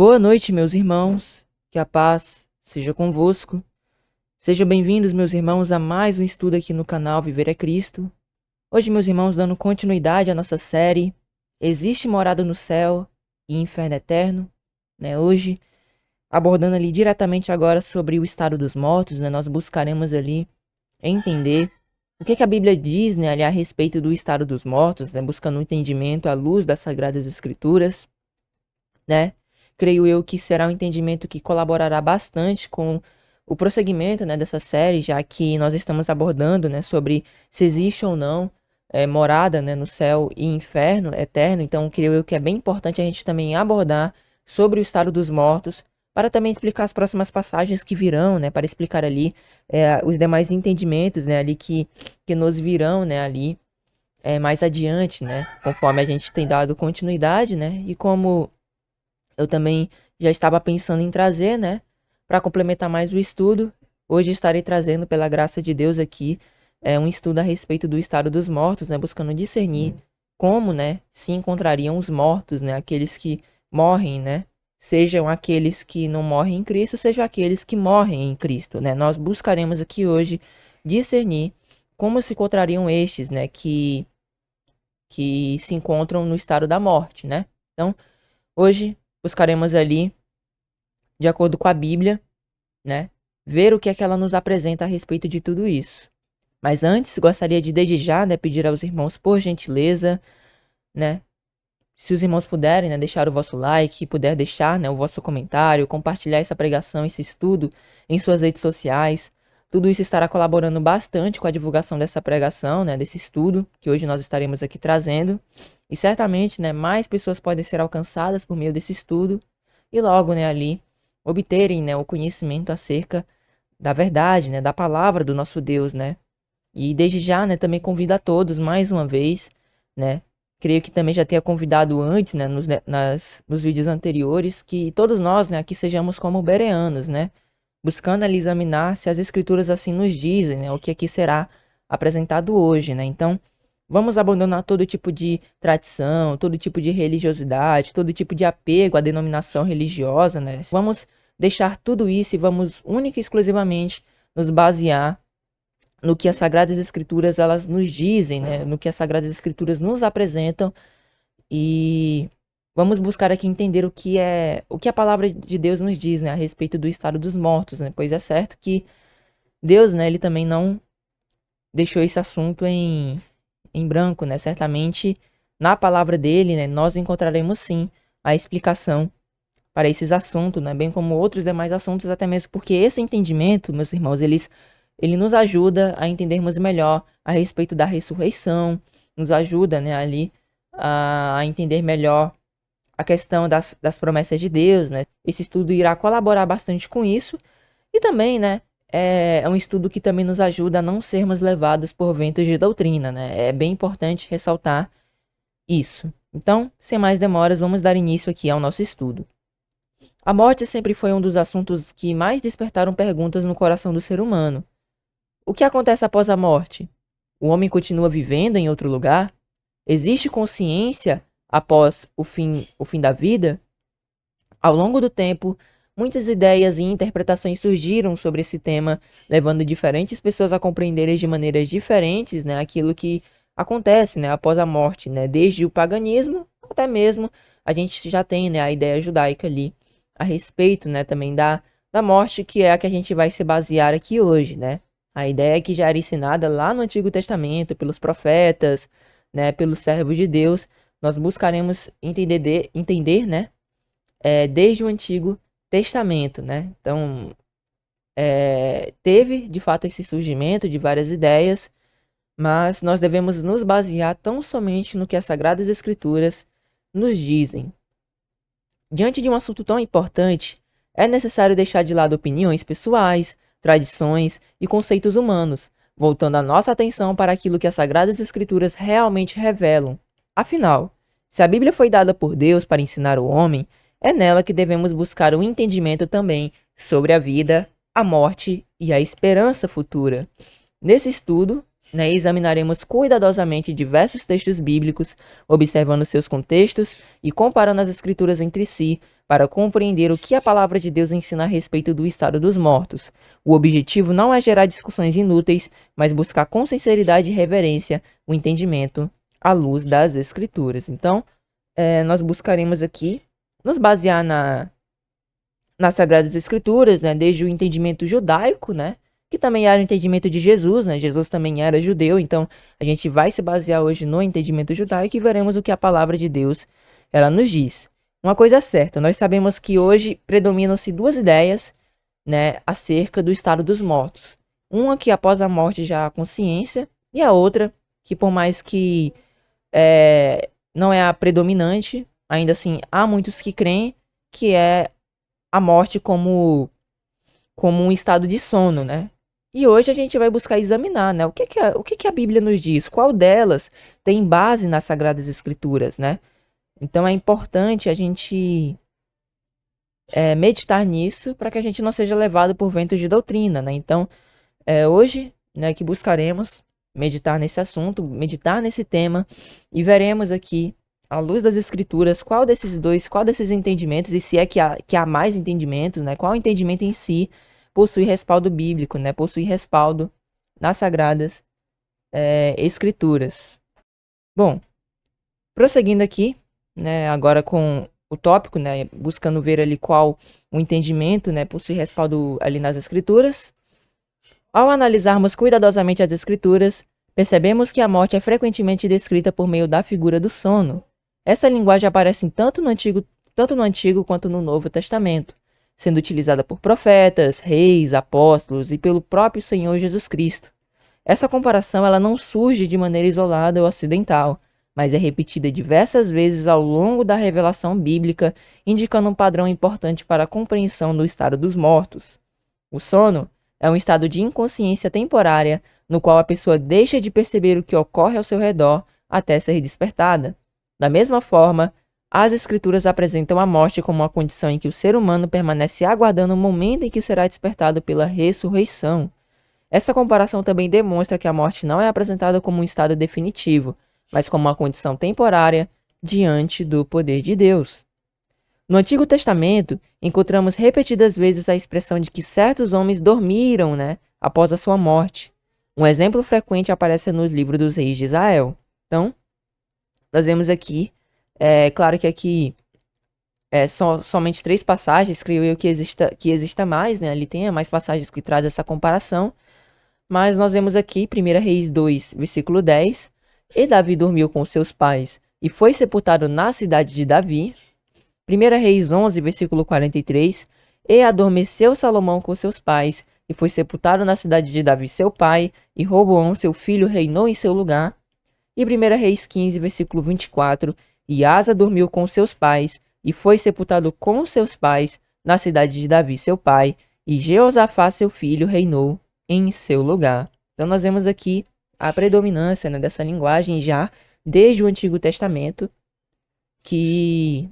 Boa noite, meus irmãos. Que a paz seja convosco. Sejam bem-vindos, meus irmãos, a mais um estudo aqui no canal Viver é Cristo. Hoje, meus irmãos, dando continuidade à nossa série Existe morada no céu e inferno eterno, né? Hoje, abordando ali diretamente agora sobre o estado dos mortos, né? Nós buscaremos ali entender o que a Bíblia diz, né, ali a respeito do estado dos mortos, né? Buscando um entendimento à luz das Sagradas Escrituras, né? Creio eu que será um entendimento que colaborará bastante com o prosseguimento, né, dessa série, já que nós estamos abordando, né, sobre se existe ou não morada, né, no céu e inferno eterno. Então, creio eu que é bem importante a gente também abordar sobre o estado dos mortos, para também explicar as próximas passagens que virão, né, para explicar ali os demais entendimentos, né, ali que nos virão, né, ali mais adiante, né, conforme a gente tem dado continuidade, né, e como eu também já estava pensando em trazer, né, para complementar mais o estudo. Hoje estarei trazendo, pela graça de Deus aqui, um estudo a respeito do estado dos mortos, né, buscando discernir como, né, se encontrariam os mortos, né, aqueles que morrem, né, sejam aqueles que não morrem em Cristo, sejam aqueles que morrem em Cristo, né. Nós buscaremos aqui hoje discernir como se encontrariam estes, né, que se encontram no estado da morte, né. Então, hoje buscaremos ali, de acordo com a Bíblia, né, ver o que é que ela nos apresenta a respeito de tudo isso. Mas antes, gostaria de desde já, né, pedir aos irmãos, por gentileza, né, se os irmãos puderem, né, deixar o vosso like, puder deixar, né, o vosso comentário, compartilhar essa pregação, esse estudo em suas redes sociais. Tudo isso estará colaborando bastante com a divulgação dessa pregação, né, desse estudo que hoje nós estaremos aqui trazendo. E certamente, né, mais pessoas podem ser alcançadas por meio desse estudo e logo, né, ali obterem, né, o conhecimento acerca da verdade, né, da palavra do nosso Deus, né. E desde já, né, também convido a todos mais uma vez, né, creio que também já tenha convidado antes, né, nos vídeos anteriores, que todos nós, né, aqui sejamos como bereanos, né, buscando ali examinar se as escrituras assim nos dizem, né, o que aqui será apresentado hoje, né. Então, vamos abandonar todo tipo de tradição, todo tipo de religiosidade, todo tipo de apego à denominação religiosa, né. Vamos deixar tudo isso e vamos única e exclusivamente nos basear no que as Sagradas Escrituras elas nos dizem, né, no que as Sagradas Escrituras nos apresentam, e vamos buscar aqui entender o que a palavra de Deus nos diz, né, a respeito do estado dos mortos, né, pois é certo que Deus, né, ele também não deixou esse assunto em branco, né, certamente na palavra dele, né, nós encontraremos sim a explicação para esses assuntos, né, bem como outros demais assuntos, até mesmo porque esse entendimento, meus irmãos, ele nos ajuda a entendermos melhor a respeito da ressurreição, nos ajuda, né, ali a entender melhor a questão das promessas de Deus, né. Esse estudo irá colaborar bastante com isso e também, né, é um estudo que também nos ajuda a não sermos levados por ventos de doutrina, né. É bem importante ressaltar isso. Então, sem mais demoras, vamos dar início aqui ao nosso estudo. A morte sempre foi um dos assuntos que mais despertaram perguntas no coração do ser humano. O que acontece após a morte? O homem continua vivendo em outro lugar? Existe consciência após o fim da vida? Ao longo do tempo, muitas ideias e interpretações surgiram sobre esse tema, levando diferentes pessoas a compreenderem de maneiras diferentes, né, aquilo que acontece, né, após a morte, né, desde o paganismo até mesmo a gente já tem, né, a ideia judaica ali a respeito, né, também da morte, que é a que a gente vai se basear aqui hoje, né. A ideia que já era ensinada lá no Antigo Testamento pelos profetas, né, pelos servos de Deus, nós buscaremos entender, né, desde o Antigo Testamento, né? Então, teve de fato esse surgimento de várias ideias, mas nós devemos nos basear tão somente no que as Sagradas Escrituras nos dizem. Diante de um assunto tão importante, é necessário deixar de lado opiniões pessoais, tradições e conceitos humanos, voltando a nossa atenção para aquilo que as Sagradas Escrituras realmente revelam. Afinal, se a Bíblia foi dada por Deus para ensinar o homem, é nela que devemos buscar o entendimento também sobre a vida, a morte e a esperança futura. Nesse estudo, né, examinaremos cuidadosamente diversos textos bíblicos, observando seus contextos e comparando as escrituras entre si, para compreender o que a palavra de Deus ensina a respeito do estado dos mortos. O objetivo não é gerar discussões inúteis, mas buscar com sinceridade e reverência o entendimento à luz das escrituras. Então, nós buscaremos aqui nos basear nas Sagradas Escrituras, né, desde o entendimento judaico, né, que também era o entendimento de Jesus, né? Jesus também era judeu, então a gente vai se basear hoje no entendimento judaico e veremos o que a palavra de Deus ela nos diz. Uma coisa é certa, nós sabemos que hoje predominam-se duas ideias, né, acerca do estado dos mortos. Uma que após a morte já há consciência, e a outra que por mais que não é a predominante, ainda assim há muitos que creem que é a morte como um estado de sono, né? E hoje a gente vai buscar examinar, né? O que que a Bíblia nos diz? Qual delas tem base nas Sagradas Escrituras, né? Então é importante a gente meditar nisso para que a gente não seja levado por ventos de doutrina, né? Então, hoje, né, que buscaremos meditar nesse assunto, meditar nesse tema e veremos aqui, à luz das Escrituras, qual desses entendimentos, e se é que há mais entendimentos, né? Qual entendimento em si possui respaldo bíblico, né? Possui respaldo nas Sagradas Escrituras. Bom, prosseguindo aqui, né? Agora com o tópico, né? Buscando ver ali qual o entendimento, né? Possui respaldo ali nas Escrituras. Ao analisarmos cuidadosamente as Escrituras, percebemos que a morte é frequentemente descrita por meio da figura do sono. Essa linguagem aparece tanto no Antigo quanto no Novo Testamento, sendo utilizada por profetas, reis, apóstolos e pelo próprio Senhor Jesus Cristo. Essa comparação ela não surge de maneira isolada ou acidental, mas é repetida diversas vezes ao longo da revelação bíblica, indicando um padrão importante para a compreensão do estado dos mortos. O sono é um estado de inconsciência temporária, no qual a pessoa deixa de perceber o que ocorre ao seu redor até ser despertada. Da mesma forma, as Escrituras apresentam a morte como uma condição em que o ser humano permanece aguardando o momento em que será despertado pela ressurreição. Essa comparação também demonstra que a morte não é apresentada como um estado definitivo, mas como uma condição temporária diante do poder de Deus. No Antigo Testamento, encontramos repetidas vezes a expressão de que certos homens dormiram, né, após a sua morte. Um exemplo frequente aparece nos livros dos reis de Israel. Então, nós vemos aqui, claro que aqui somente 3 passagens, creio eu que exista mais, né, ali tem mais passagens que trazem essa comparação, mas nós vemos aqui, 1 Reis 2, versículo 10, e Davi dormiu com seus pais e foi sepultado na cidade de Davi. 1 Reis 11, versículo 43, e adormeceu Salomão com seus pais, e foi sepultado na cidade de Davi seu pai, e Roboão seu filho reinou em seu lugar. E 1 Reis 15, versículo 24, e Asa dormiu com seus pais, e foi sepultado com seus pais na cidade de Davi seu pai, e Jeosafá seu filho reinou em seu lugar. Então nós vemos aqui a predominância, né, dessa linguagem já desde o Antigo Testamento, que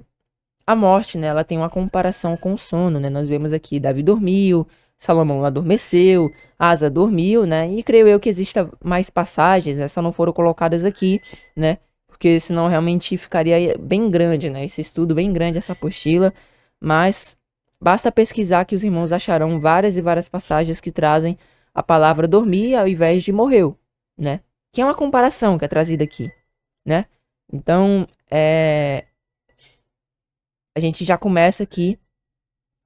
a morte, né, ela tem uma comparação com o sono, né? Nós vemos aqui Davi dormiu, Salomão adormeceu, Asa dormiu, né? E creio eu que existam mais passagens, né? Só não foram colocadas aqui, né? Porque senão realmente ficaria bem grande, né? Esse estudo bem grande, essa apostila. Mas basta pesquisar que os irmãos acharão várias e várias passagens que trazem a palavra dormir ao invés de morreu, né? Que é uma comparação que é trazida aqui, né? Então, a gente já começa aqui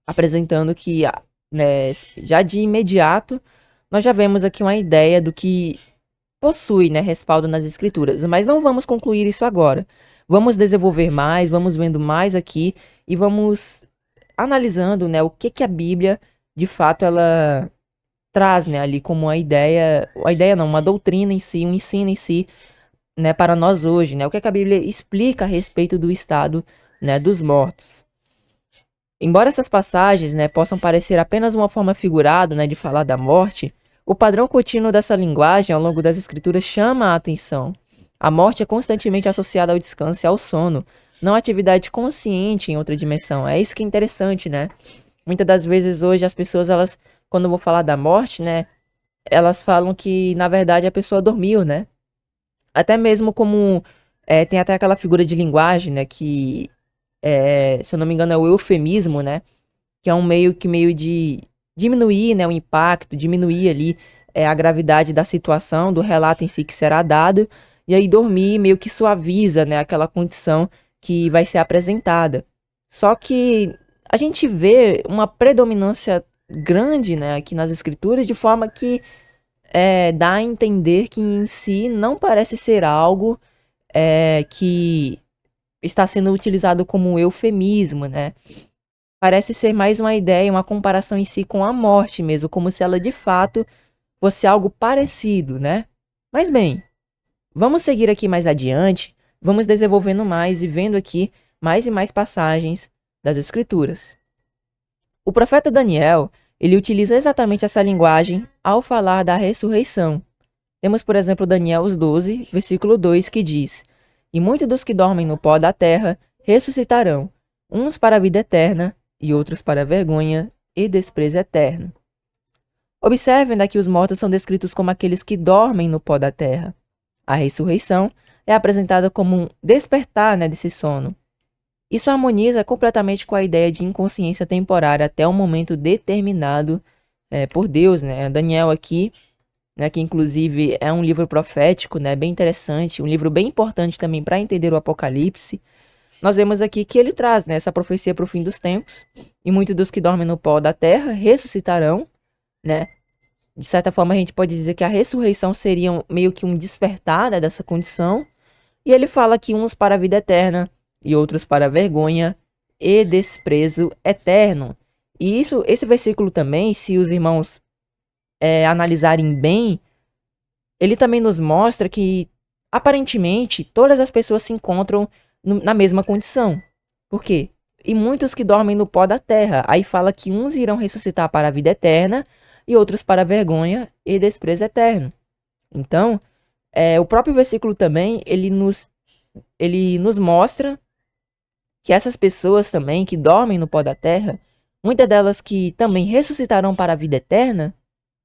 apresentando que, né, já de imediato, nós já vemos aqui uma ideia do que possui, né, respaldo nas escrituras. Mas não vamos concluir isso agora. Vamos desenvolver mais, vamos vendo mais aqui e vamos analisando, né, o que a Bíblia, de fato, ela traz, né, ali como uma ideia não, uma doutrina em si, um ensino em si, né, para nós hoje, né, o que a Bíblia explica a respeito do estado, né, dos mortos. Embora essas passagens, né, possam parecer apenas uma forma figurada, né, de falar da morte, o padrão contínuo dessa linguagem ao longo das escrituras chama a atenção. A morte é constantemente associada ao descanso e ao sono, não à atividade consciente em outra dimensão. É isso que é interessante, né? Muitas das vezes hoje as pessoas, elas, quando vão falar da morte, né, elas falam que, na verdade, a pessoa dormiu, né? Até mesmo como tem até aquela figura de linguagem, né? Que, se eu não me engano, é o eufemismo, né? Que é um meio de diminuir, né, o impacto, diminuir ali a gravidade da situação, do relato em si que será dado, e aí dormir meio que suaviza, né, aquela condição que vai ser apresentada. Só que a gente vê uma predominância grande, né, aqui nas escrituras, de forma que dá a entender que em si não parece ser algo que está sendo utilizado como um eufemismo, né? Parece ser mais uma ideia, uma comparação em si com a morte mesmo, como se ela de fato fosse algo parecido, né? Mas bem, vamos seguir aqui mais adiante, vamos desenvolvendo mais e vendo aqui mais e mais passagens das Escrituras. O profeta Daniel, ele utiliza exatamente essa linguagem ao falar da ressurreição. Temos, por exemplo, Daniel 12, versículo 2, que diz: E muitos dos que dormem no pó da terra ressuscitarão, uns para a vida eterna e outros para a vergonha e desprezo eterno. Observem que os mortos são descritos como aqueles que dormem no pó da terra. A ressurreição é apresentada como um despertar, né, desse sono. Isso harmoniza completamente com a ideia de inconsciência temporária até um momento determinado por Deus, né? Daniel aqui, né, que inclusive é um livro profético, né, bem interessante, um livro bem importante também para entender o Apocalipse. Nós vemos aqui que ele traz, né, essa profecia para o fim dos tempos, e muitos dos que dormem no pó da terra ressuscitarão, né? De certa forma a gente pode dizer que a ressurreição seria meio que um despertar, né, dessa condição. E ele fala que uns para a vida eterna e outros para a vergonha e desprezo eterno. E esse versículo também, se os irmãos analisarem bem, ele também nos mostra que, aparentemente, todas as pessoas se encontram na mesma condição. Por quê? E muitos que dormem no pó da terra. Aí fala que uns irão ressuscitar para a vida eterna e outros para a vergonha e desprezo eterno. Então, o próprio versículo também, ele nos mostra que essas pessoas também que dormem no pó da terra, muitas delas que também ressuscitarão para a vida eterna,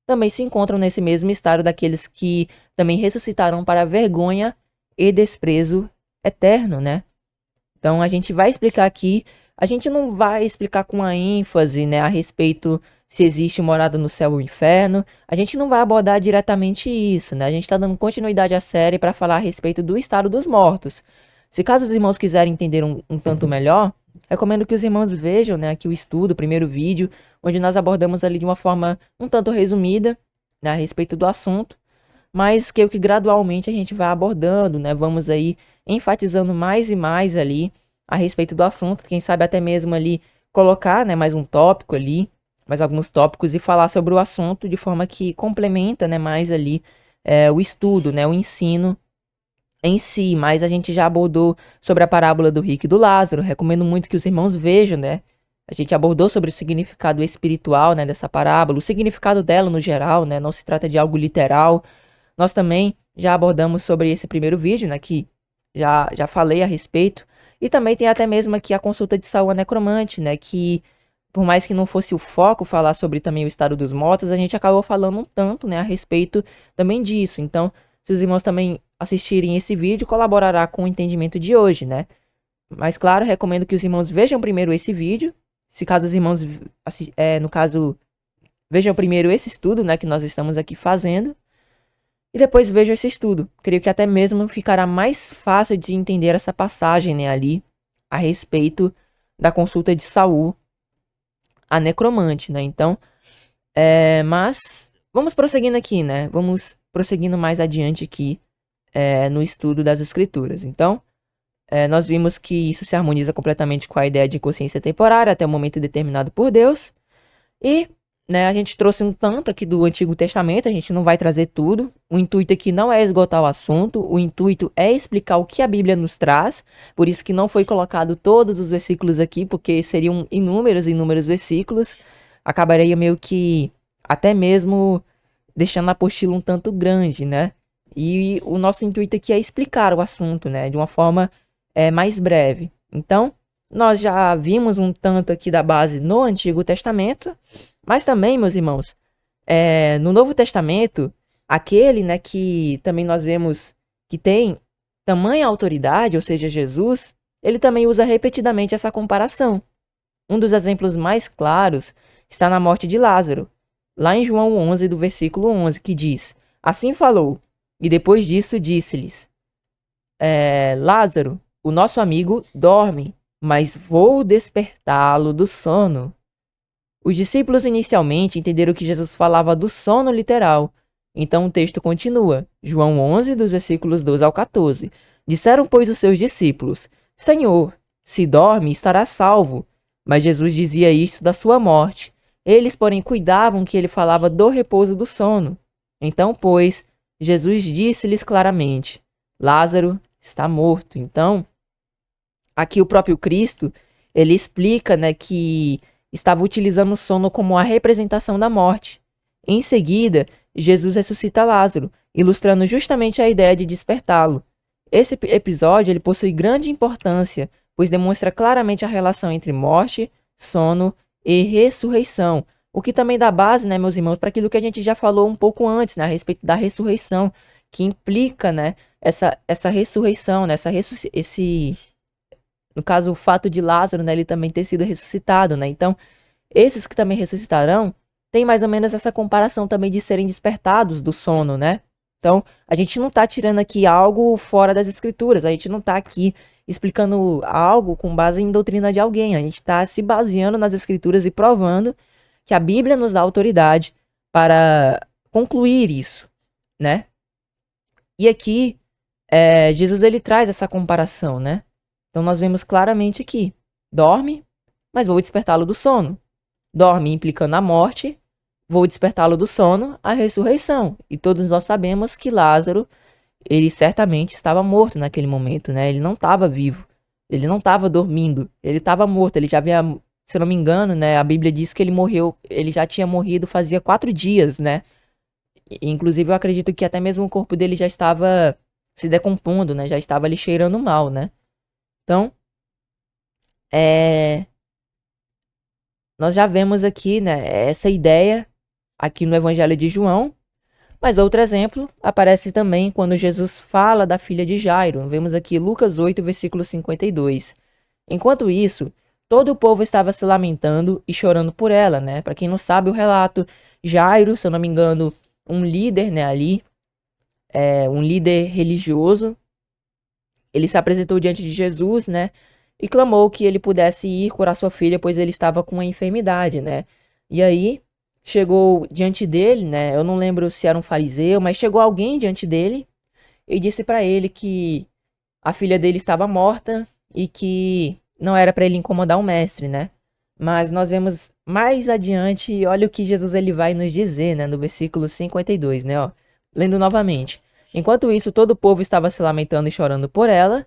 também se encontram nesse mesmo estado daqueles que também ressuscitarão para a vergonha e desprezo eterno, né? Então a gente vai explicar aqui, a gente não vai explicar com a ênfase, né, a respeito se existe morada no céu ou inferno, a gente não vai abordar diretamente isso, né? A gente está dando continuidade à série para falar a respeito do estado dos mortos. Se caso os irmãos quiserem entender um tanto melhor, recomendo que os irmãos vejam, né, aqui o estudo, o primeiro vídeo, onde nós abordamos ali de uma forma um tanto resumida, né, a respeito do assunto, mas creio que gradualmente a gente vai abordando, né, vamos aí enfatizando mais e mais ali a respeito do assunto, quem sabe até mesmo ali colocar, né, mais um tópico ali, mais alguns tópicos e falar sobre o assunto de forma que complementa, né, mais ali o estudo, né, o ensino em si, mas a gente já abordou sobre a parábola do rico e do Lázaro. Recomendo muito que os irmãos vejam, né? A gente abordou sobre o significado espiritual, né, dessa parábola, o significado dela no geral, né? Não se trata de algo literal. Nós também já abordamos sobre esse primeiro vídeo, né, que já falei a respeito. E também tem até mesmo aqui a consulta de Saul a necromante, né, que por mais que não fosse o foco falar sobre também o estado dos mortos, a gente acabou falando um tanto, né, a respeito também disso. Então, se os irmãos também assistirem esse vídeo, colaborará com o entendimento de hoje, né? Mas claro, recomendo que os irmãos vejam primeiro esse vídeo. Se caso os irmãos, no caso, vejam primeiro esse estudo, né, que nós estamos aqui fazendo. E depois vejam esse estudo. Creio que até mesmo ficará mais fácil de entender essa passagem, né, ali, a respeito da consulta de Saul a necromante, né? Então, mas vamos prosseguindo aqui, né? Vamos prosseguindo mais adiante aqui no estudo das escrituras. Então, nós vimos que isso se harmoniza completamente com a ideia de consciência temporária até o momento determinado por Deus. E, né, a gente trouxe um tanto aqui do Antigo Testamento, a gente não vai trazer tudo. O intuito aqui não é esgotar o assunto, o intuito é explicar o que a Bíblia nos traz. Por isso que não foi colocado todos os versículos aqui, porque seriam inúmeros versículos. Acabaria meio que até mesmo deixando a apostila um tanto grande, né? E o nosso intuito aqui é explicar o assunto, né, de uma forma mais breve. Então, nós já vimos um tanto aqui da base no Antigo Testamento, mas também, meus irmãos, No Novo Testamento, aquele, né, que também nós vemos que tem tamanha autoridade, ou seja, Jesus, ele também usa repetidamente essa comparação. Um dos exemplos mais claros está na morte de Lázaro, lá em João 11, do versículo 11, que diz: Assim falou, e depois disso disse-lhes: Lázaro, o nosso amigo, dorme, mas vou despertá-lo do sono. Os discípulos inicialmente entenderam que Jesus falava do sono literal. Então o texto continua, João 11, dos versículos 12 ao 14. Disseram, pois, os seus discípulos: Senhor, se dorme, estará salvo. Mas Jesus dizia isto da sua morte. Eles, porém, cuidavam que ele falava do repouso do sono. Então, pois, Jesus disse-lhes claramente: Lázaro está morto. Então, aqui o próprio Cristo, ele explica, né, que estava utilizando o sono como a representação da morte. Em seguida, Jesus ressuscita Lázaro, ilustrando justamente a ideia de despertá-lo. Esse episódio ele possui grande importância, pois demonstra claramente a relação entre morte, sono e ressurreição, o que também dá base, né, meus irmãos, para aquilo que a gente já falou um pouco antes, né, a respeito da ressurreição, que implica, né, essa ressurreição, né, no caso, o fato de Lázaro, né, ele também ter sido ressuscitado, né? Então, esses que também ressuscitarão, tem mais ou menos essa comparação também de serem despertados do sono, né? Então, a gente não está tirando aqui algo fora das escrituras, a gente não está aqui explicando algo com base em doutrina de alguém, a gente está se baseando nas escrituras e provando que a Bíblia nos dá autoridade para concluir isso, né? E aqui, Jesus ele traz essa comparação, né? Então nós vemos claramente aqui, dorme, mas vou despertá-lo do sono. Dorme implicando a morte, vou despertá-lo do sono, a ressurreição. E todos nós sabemos que Lázaro, ele certamente estava morto naquele momento, né? Ele não estava vivo, ele não estava dormindo, ele estava morto, ele já havia, se eu não me engano, né? A Bíblia diz que ele morreu, ele já tinha morrido fazia 4 dias, né? Inclusive eu acredito que até mesmo o corpo dele já estava se decompondo, né? Já estava ali cheirando mal, né? Então, nós já vemos aqui, né, essa ideia aqui no Evangelho de João, mas outro exemplo aparece também quando Jesus fala da filha de Jairo. Vemos aqui Lucas 8, versículo 52. Enquanto isso, todo o povo estava se lamentando e chorando por ela, né? Para quem não sabe o relato, Jairo, se eu não me engano, um líder, né, ali, um líder religioso, ele se apresentou diante de Jesus, né? E clamou que ele pudesse ir curar sua filha, pois ele estava com uma enfermidade, né? E aí, chegou diante dele, né? Eu não lembro se era um fariseu, mas chegou alguém diante dele e disse para ele que a filha dele estava morta e que não era para ele incomodar o mestre, né? Mas nós vemos mais adiante, olha o que Jesus ele vai nos dizer, né? No versículo 52, né? Ó, lendo novamente. Enquanto isso, todo o povo estava se lamentando e chorando por ela.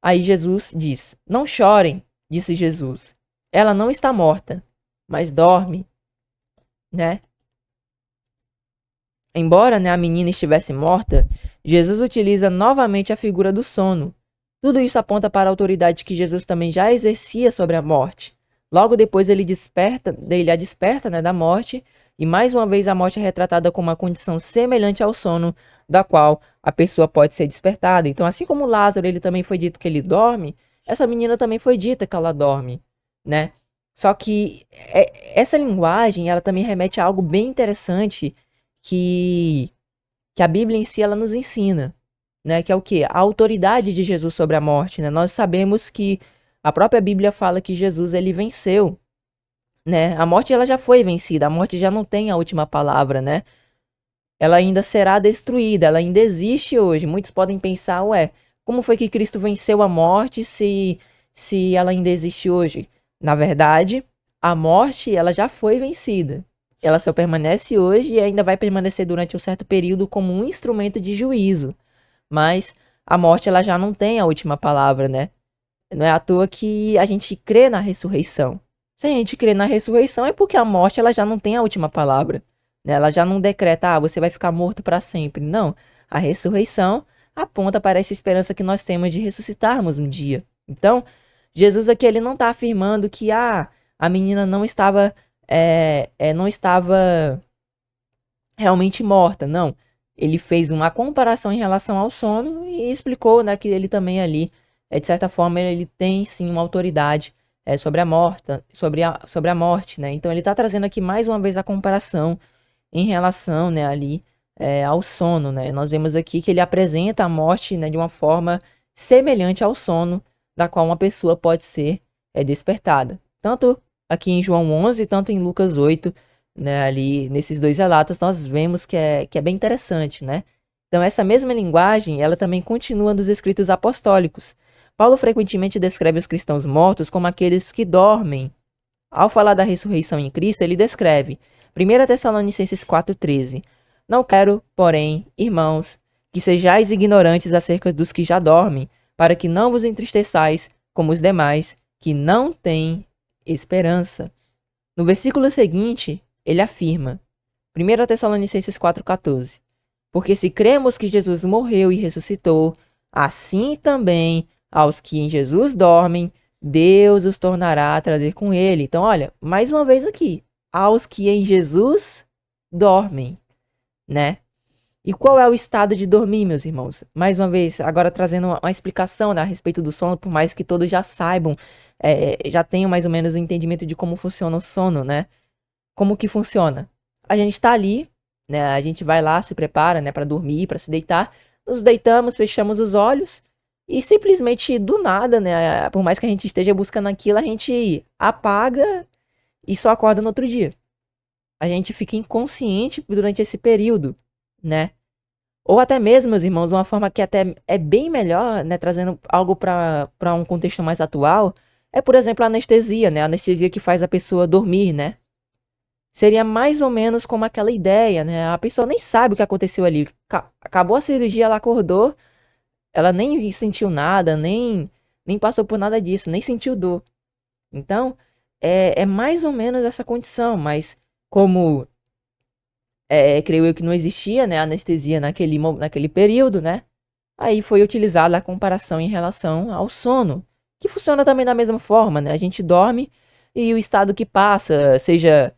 Aí Jesus diz: Não chorem, disse Jesus. Ela não está morta, mas dorme, né? Embora, né, a menina estivesse morta, Jesus utiliza novamente a figura do sono. Tudo isso aponta para a autoridade que Jesus também já exercia sobre a morte. Logo depois ele a desperta, né, da morte, e mais uma vez a morte é retratada como uma condição semelhante ao sono, da qual a pessoa pode ser despertada. Então, assim como Lázaro, ele também foi dito que ele dorme, essa menina também foi dita que ela dorme, né? Só que essa linguagem, ela também remete a algo bem interessante que, que a Bíblia em si ela nos ensina, né? Que é o quê? A autoridade de Jesus sobre a morte, né? Nós sabemos que a própria Bíblia fala que Jesus ele venceu, né? A morte ela já foi vencida, a morte já não tem a última palavra, né? Ela ainda será destruída, ela ainda existe hoje. Muitos podem pensar, ué, como foi que Cristo venceu a morte se ela ainda existe hoje? Na verdade, a morte ela já foi vencida. Ela só permanece hoje e ainda vai permanecer durante um certo período como um instrumento de juízo. Mas a morte ela já não tem a última palavra, né? Não é à toa que a gente crê na ressurreição. Se a gente crê na ressurreição é porque a morte ela já não tem a última palavra, né? Ela já não decreta, você vai ficar morto para sempre. Não. A ressurreição aponta para essa esperança que nós temos de ressuscitarmos um dia. Então, Jesus aqui ele não está afirmando que a menina não estava realmente morta, não. Ele fez uma comparação em relação ao sono e explicou, né, que ele também ali, de certa forma, ele tem sim uma autoridade sobre a morte, sobre a morte, né? Então ele está trazendo aqui mais uma vez a comparação em relação, né, ali ao sono, né? Nós vemos aqui que ele apresenta a morte, né, de uma forma semelhante ao sono, da qual uma pessoa pode ser despertada. Tanto aqui em João 11, tanto em Lucas 8, né, ali nesses dois relatos, nós vemos que é bem interessante, né? Então essa mesma linguagem, ela também continua nos escritos apostólicos. Paulo frequentemente descreve os cristãos mortos como aqueles que dormem. Ao falar da ressurreição em Cristo, ele descreve 1 Tessalonicenses 4,13: Não quero, porém, irmãos, que sejais ignorantes acerca dos que já dormem, para que não vos entristeçais como os demais, que não têm esperança. No versículo seguinte, ele afirma, 1 Tessalonicenses 4,14: Porque se cremos que Jesus morreu e ressuscitou, assim também aos que em Jesus dormem, Deus os tornará a trazer com ele. Então, olha, mais uma vez aqui, aos que em Jesus dormem, né? E qual é o estado de dormir, meus irmãos? Mais uma vez, agora trazendo uma explicação, né, a respeito do sono, por mais que todos já saibam, já tenham mais ou menos o entendimento de como funciona o sono, né? Como que funciona? A gente tá ali, né? A gente vai lá, se prepara, né, para dormir, para se deitar. Nos deitamos, fechamos os olhos e simplesmente do nada, né? Por mais que a gente esteja buscando aquilo, a gente apaga e só acorda no outro dia. A gente fica inconsciente durante esse período, né? Ou até mesmo, meus irmãos, de uma forma que até é bem melhor, né, trazendo algo para um contexto mais atual, é, por exemplo, a anestesia, né? A anestesia que faz a pessoa dormir, né? Seria mais ou menos como aquela ideia, né? A pessoa nem sabe o que aconteceu ali. Acabou a cirurgia, ela acordou, ela nem sentiu nada, nem passou por nada disso, nem sentiu dor. Então, é mais ou menos essa condição, mas como creio eu que não existia, né, anestesia naquele período, né? Aí foi utilizada a comparação em relação ao sono, que funciona também da mesma forma, né? A gente dorme e o estado que passa, seja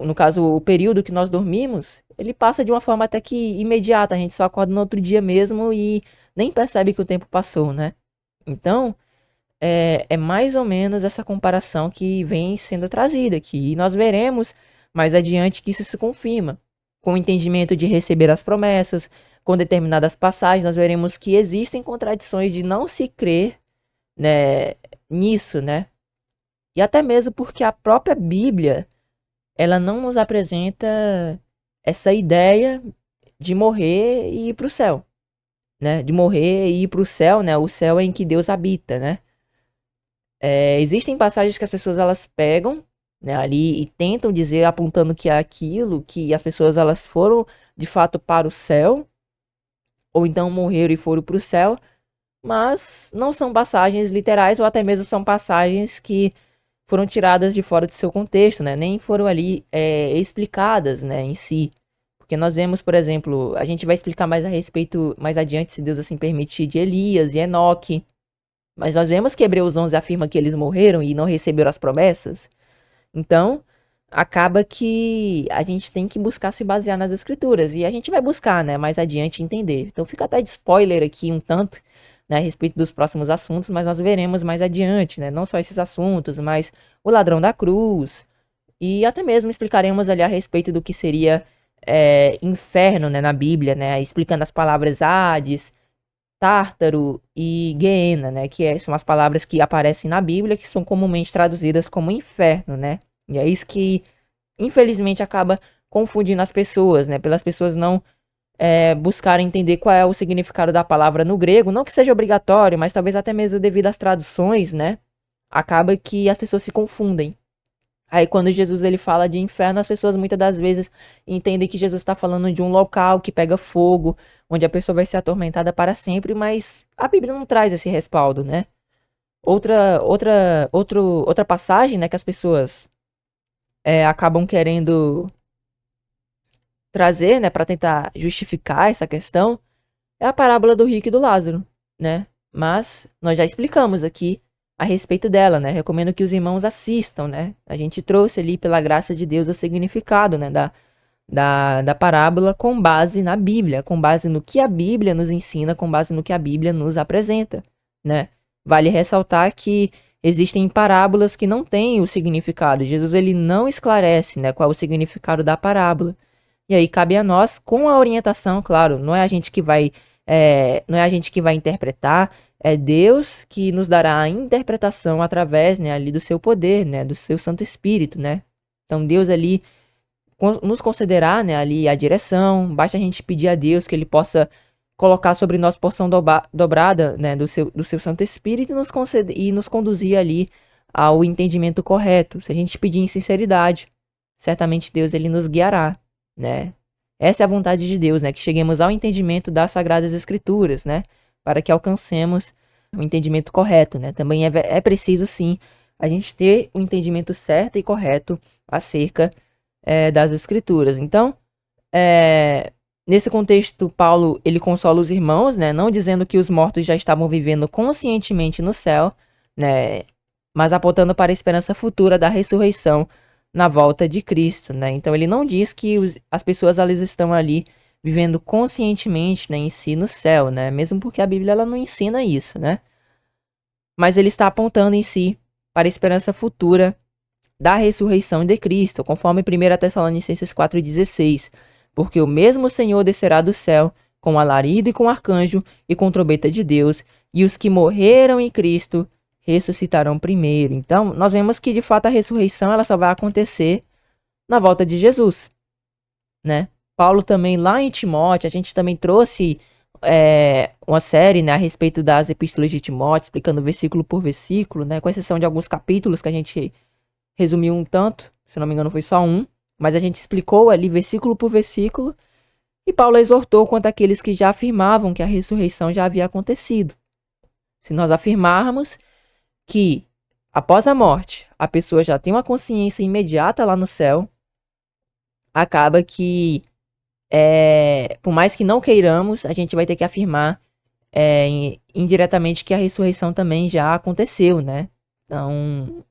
no caso, o período que nós dormimos, ele passa de uma forma até que imediata. A gente só acorda no outro dia mesmo e nem percebe que o tempo passou, né? Então, é mais ou menos essa comparação que vem sendo trazida aqui. E nós veremos mais adiante que isso se confirma. Com o entendimento de receber as promessas, com determinadas passagens, nós veremos que existem contradições de não se crer, né, nisso, né? E até mesmo porque a própria Bíblia ela não nos apresenta essa ideia de morrer e ir para o céu, né? De morrer e ir para o céu, né? O céu é em que Deus habita, né? Existem passagens que as pessoas elas pegam, né, ali e tentam dizer, apontando que é aquilo, que as pessoas elas foram de fato para o céu, ou então morreram e foram para o céu, mas não são passagens literais, ou até mesmo são passagens que foram tiradas de fora do seu contexto, né? Nem foram ali explicadas, né, em si. Porque nós vemos, por exemplo, a gente vai explicar mais a respeito, mais adiante, se Deus assim permitir, de Elias e Enoque. Mas nós vemos que Hebreus 11 afirma que eles morreram e não receberam as promessas. Então, acaba que a gente tem que buscar se basear nas escrituras. E a gente vai buscar, né, mais adiante entender. Então fica até de spoiler aqui um tanto, né, a respeito dos próximos assuntos, mas nós veremos mais adiante, né, não só esses assuntos, mas o ladrão da cruz, e até mesmo explicaremos ali a respeito do que seria inferno, né, na Bíblia, né, explicando as palavras Hades, Tártaro e Geena, né, que são as palavras que aparecem na Bíblia, que são comumente traduzidas como inferno, né, e é isso que, infelizmente, acaba confundindo as pessoas, né, pelas pessoas não buscar entender qual é o significado da palavra no grego, não que seja obrigatório, mas talvez até mesmo devido às traduções, né? Acaba que as pessoas se confundem. Aí quando Jesus ele fala de inferno, as pessoas muitas das vezes entendem que Jesus está falando de um local que pega fogo, onde a pessoa vai ser atormentada para sempre, mas a Bíblia não traz esse respaldo, né? Outra passagem, né, que as pessoas acabam querendo trazer, né, para tentar justificar essa questão, é a parábola do rico e do Lázaro, né? Mas nós já explicamos aqui a respeito dela, né? Recomendo que os irmãos assistam, né? A gente trouxe ali pela graça de Deus o significado, né, da parábola com base na Bíblia, com base no que a Bíblia nos ensina, com base no que a Bíblia nos apresenta, né? Vale ressaltar que existem parábolas que não têm o significado. Jesus ele não esclarece, né, qual é o significado da parábola. E aí cabe a nós, com a orientação, claro, não é a gente que vai, não é a gente que vai interpretar, é Deus que nos dará a interpretação através, né, ali do seu poder, né, do seu Santo Espírito, né? Então Deus ali nos concederá, né, ali a direção. Basta a gente pedir a Deus que ele possa colocar sobre nós porção dobrada, né, do seu Santo Espírito e nos conduzir ali ao entendimento correto. Se a gente pedir em sinceridade, certamente Deus ele nos guiará, né? Essa é a vontade de Deus, né, que cheguemos ao entendimento das Sagradas Escrituras, né, para que alcancemos o entendimento correto, né? Também é preciso sim a gente ter o entendimento certo e correto acerca das Escrituras. Então, nesse contexto, Paulo ele consola os irmãos, né, não dizendo que os mortos já estavam vivendo conscientemente no céu, né, mas apontando para a esperança futura da ressurreição na volta de Cristo, né? Então ele não diz que as pessoas elas estão ali vivendo conscientemente, né, em si no céu, né? Mesmo porque a Bíblia ela não ensina isso, né? Mas ele está apontando em si para a esperança futura da ressurreição de Cristo, conforme 1 Tessalonicenses 4,16. Porque o mesmo Senhor descerá do céu, com alarido e com arcanjo, e com trombeta de Deus, e os que morreram em Cristo ressuscitarão primeiro. Então, nós vemos que, de fato, a ressurreição ela só vai acontecer na volta de Jesus, né? Paulo também, lá em Timóteo, a gente também trouxe uma série, né, a respeito das epístolas de Timóteo, explicando versículo por versículo, né, com exceção de alguns capítulos que a gente resumiu um tanto, se não me engano foi só um, mas a gente explicou ali versículo por versículo, e Paulo exortou quanto àqueles que já afirmavam que a ressurreição já havia acontecido. Se nós afirmarmos que após a morte a pessoa já tem uma consciência imediata lá no céu, acaba que, por mais que não queiramos, a gente vai ter que afirmar indiretamente que a ressurreição também já aconteceu, né? Então,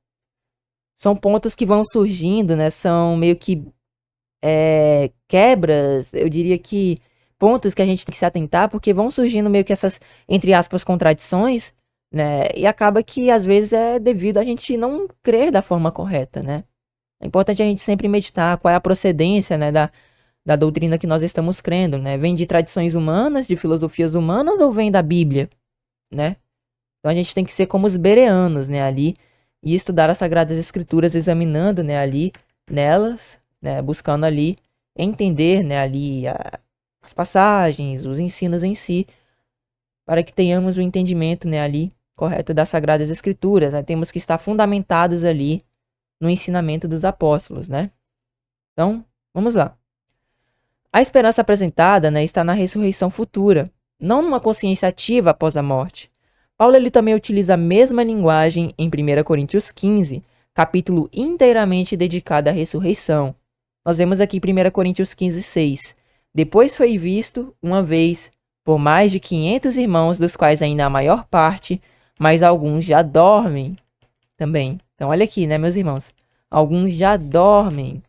são pontos que vão surgindo, né? São meio que quebras, eu diria que pontos que a gente tem que se atentar, porque vão surgindo meio que essas, entre aspas, contradições, né? E acaba que às vezes é devido a gente não crer da forma correta, né? É importante a gente sempre meditar qual é a procedência, né, da doutrina que nós estamos crendo, né? Vem de tradições humanas, de filosofias humanas ou vem da Bíblia, né? Então a gente tem que ser como os bereanos, né, ali, e estudar as Sagradas Escrituras, examinando, né, ali, nelas, né, buscando ali entender, né, ali as passagens, os ensinos em si, para que tenhamos o entendimento, né, ali, correto das Sagradas Escrituras, né? Temos que estar fundamentados ali no ensinamento dos apóstolos, né? Então, vamos lá. A esperança apresentada, né, está na ressurreição futura, não numa consciência ativa após a morte. Paulo ele também utiliza a mesma linguagem em 1 Coríntios 15, capítulo inteiramente dedicado à ressurreição. Nós vemos aqui 1 Coríntios 15, 6. Depois foi visto, uma vez, por mais de 500 irmãos, dos quais ainda a maior parte, mas alguns já dormem também. Então olha aqui, né, meus irmãos? Alguns já dormem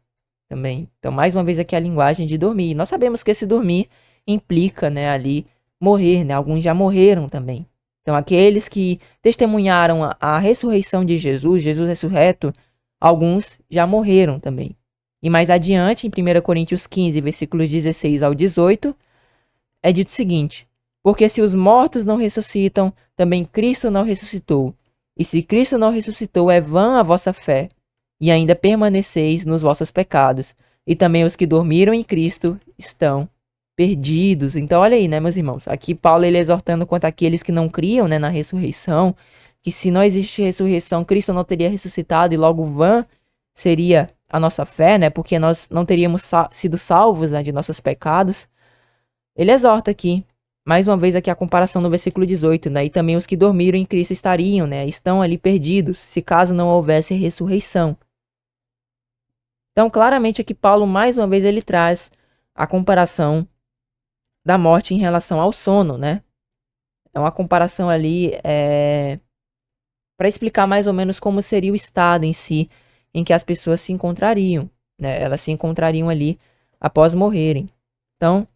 também. Então, mais uma vez aqui a linguagem de dormir. Nós sabemos que esse dormir implica, né, ali morrer, né? Alguns já morreram também. Então, aqueles que testemunharam a ressurreição de Jesus, Jesus ressurreto, alguns já morreram também. E mais adiante, em 1 Coríntios 15, versículos 16 ao 18, é dito o seguinte: porque se os mortos não ressuscitam, também Cristo não ressuscitou. E se Cristo não ressuscitou, é vã a vossa fé, e ainda permaneceis nos vossos pecados. E também os que dormiram em Cristo estão perdidos. Então, olha aí, né, meus irmãos? Aqui Paulo ele exortando quanto àqueles que não criam, né, na ressurreição, que se não existe ressurreição, Cristo não teria ressuscitado e logo vã seria a nossa fé, né? Porque nós não teríamos sido salvos, né, de nossos pecados. Ele exorta aqui, mais uma vez aqui a comparação no versículo 18, né? E também os que dormiram em Cristo estariam, né? Estão ali perdidos, se caso não houvesse ressurreição. Então, claramente aqui Paulo, mais uma vez, ele traz a comparação da morte em relação ao sono, né? É uma comparação ali para explicar mais ou menos como seria o estado em si, em que as pessoas se encontrariam, né? Elas se encontrariam ali após morrerem. Então,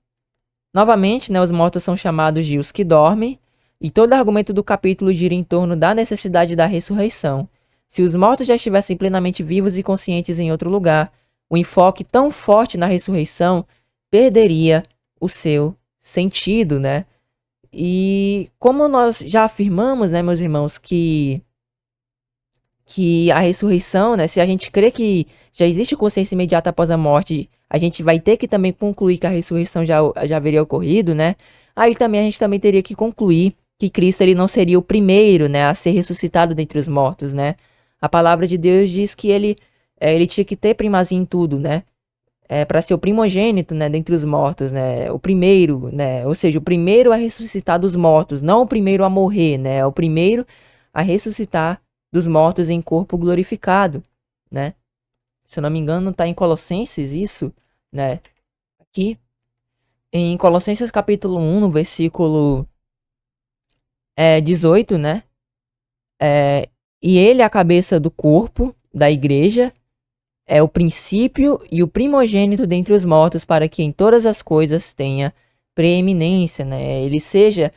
novamente, né, os mortos são chamados de os que dormem, e todo argumento do capítulo gira em torno da necessidade da ressurreição. Se os mortos já estivessem plenamente vivos e conscientes em outro lugar, o enfoque tão forte na ressurreição perderia o seu sentido, né? E como nós já afirmamos, né, meus irmãos, que a ressurreição, né, se a gente crê que já existe consciência imediata após a morte, a gente vai ter que também concluir que a ressurreição já haveria ocorrido, né? Aí também a gente também teria que concluir que Cristo ele não seria o primeiro, né, a ser ressuscitado dentre os mortos, né? A palavra de Deus diz que ele tinha que ter primazia em tudo, né? Para ser o primogênito, né, dentre os mortos, né? O primeiro, né? Ou seja, o primeiro a ressuscitar dos mortos, não o primeiro a morrer, né? O primeiro a ressuscitar dos mortos em corpo glorificado, né? Se eu não me engano, está em Colossenses isso, né? Aqui em Colossenses capítulo 1, no versículo 18, né? E ele é a cabeça do corpo da igreja, é o princípio e o primogênito dentre os mortos, para que em todas as coisas tenha preeminência, né? Ele seja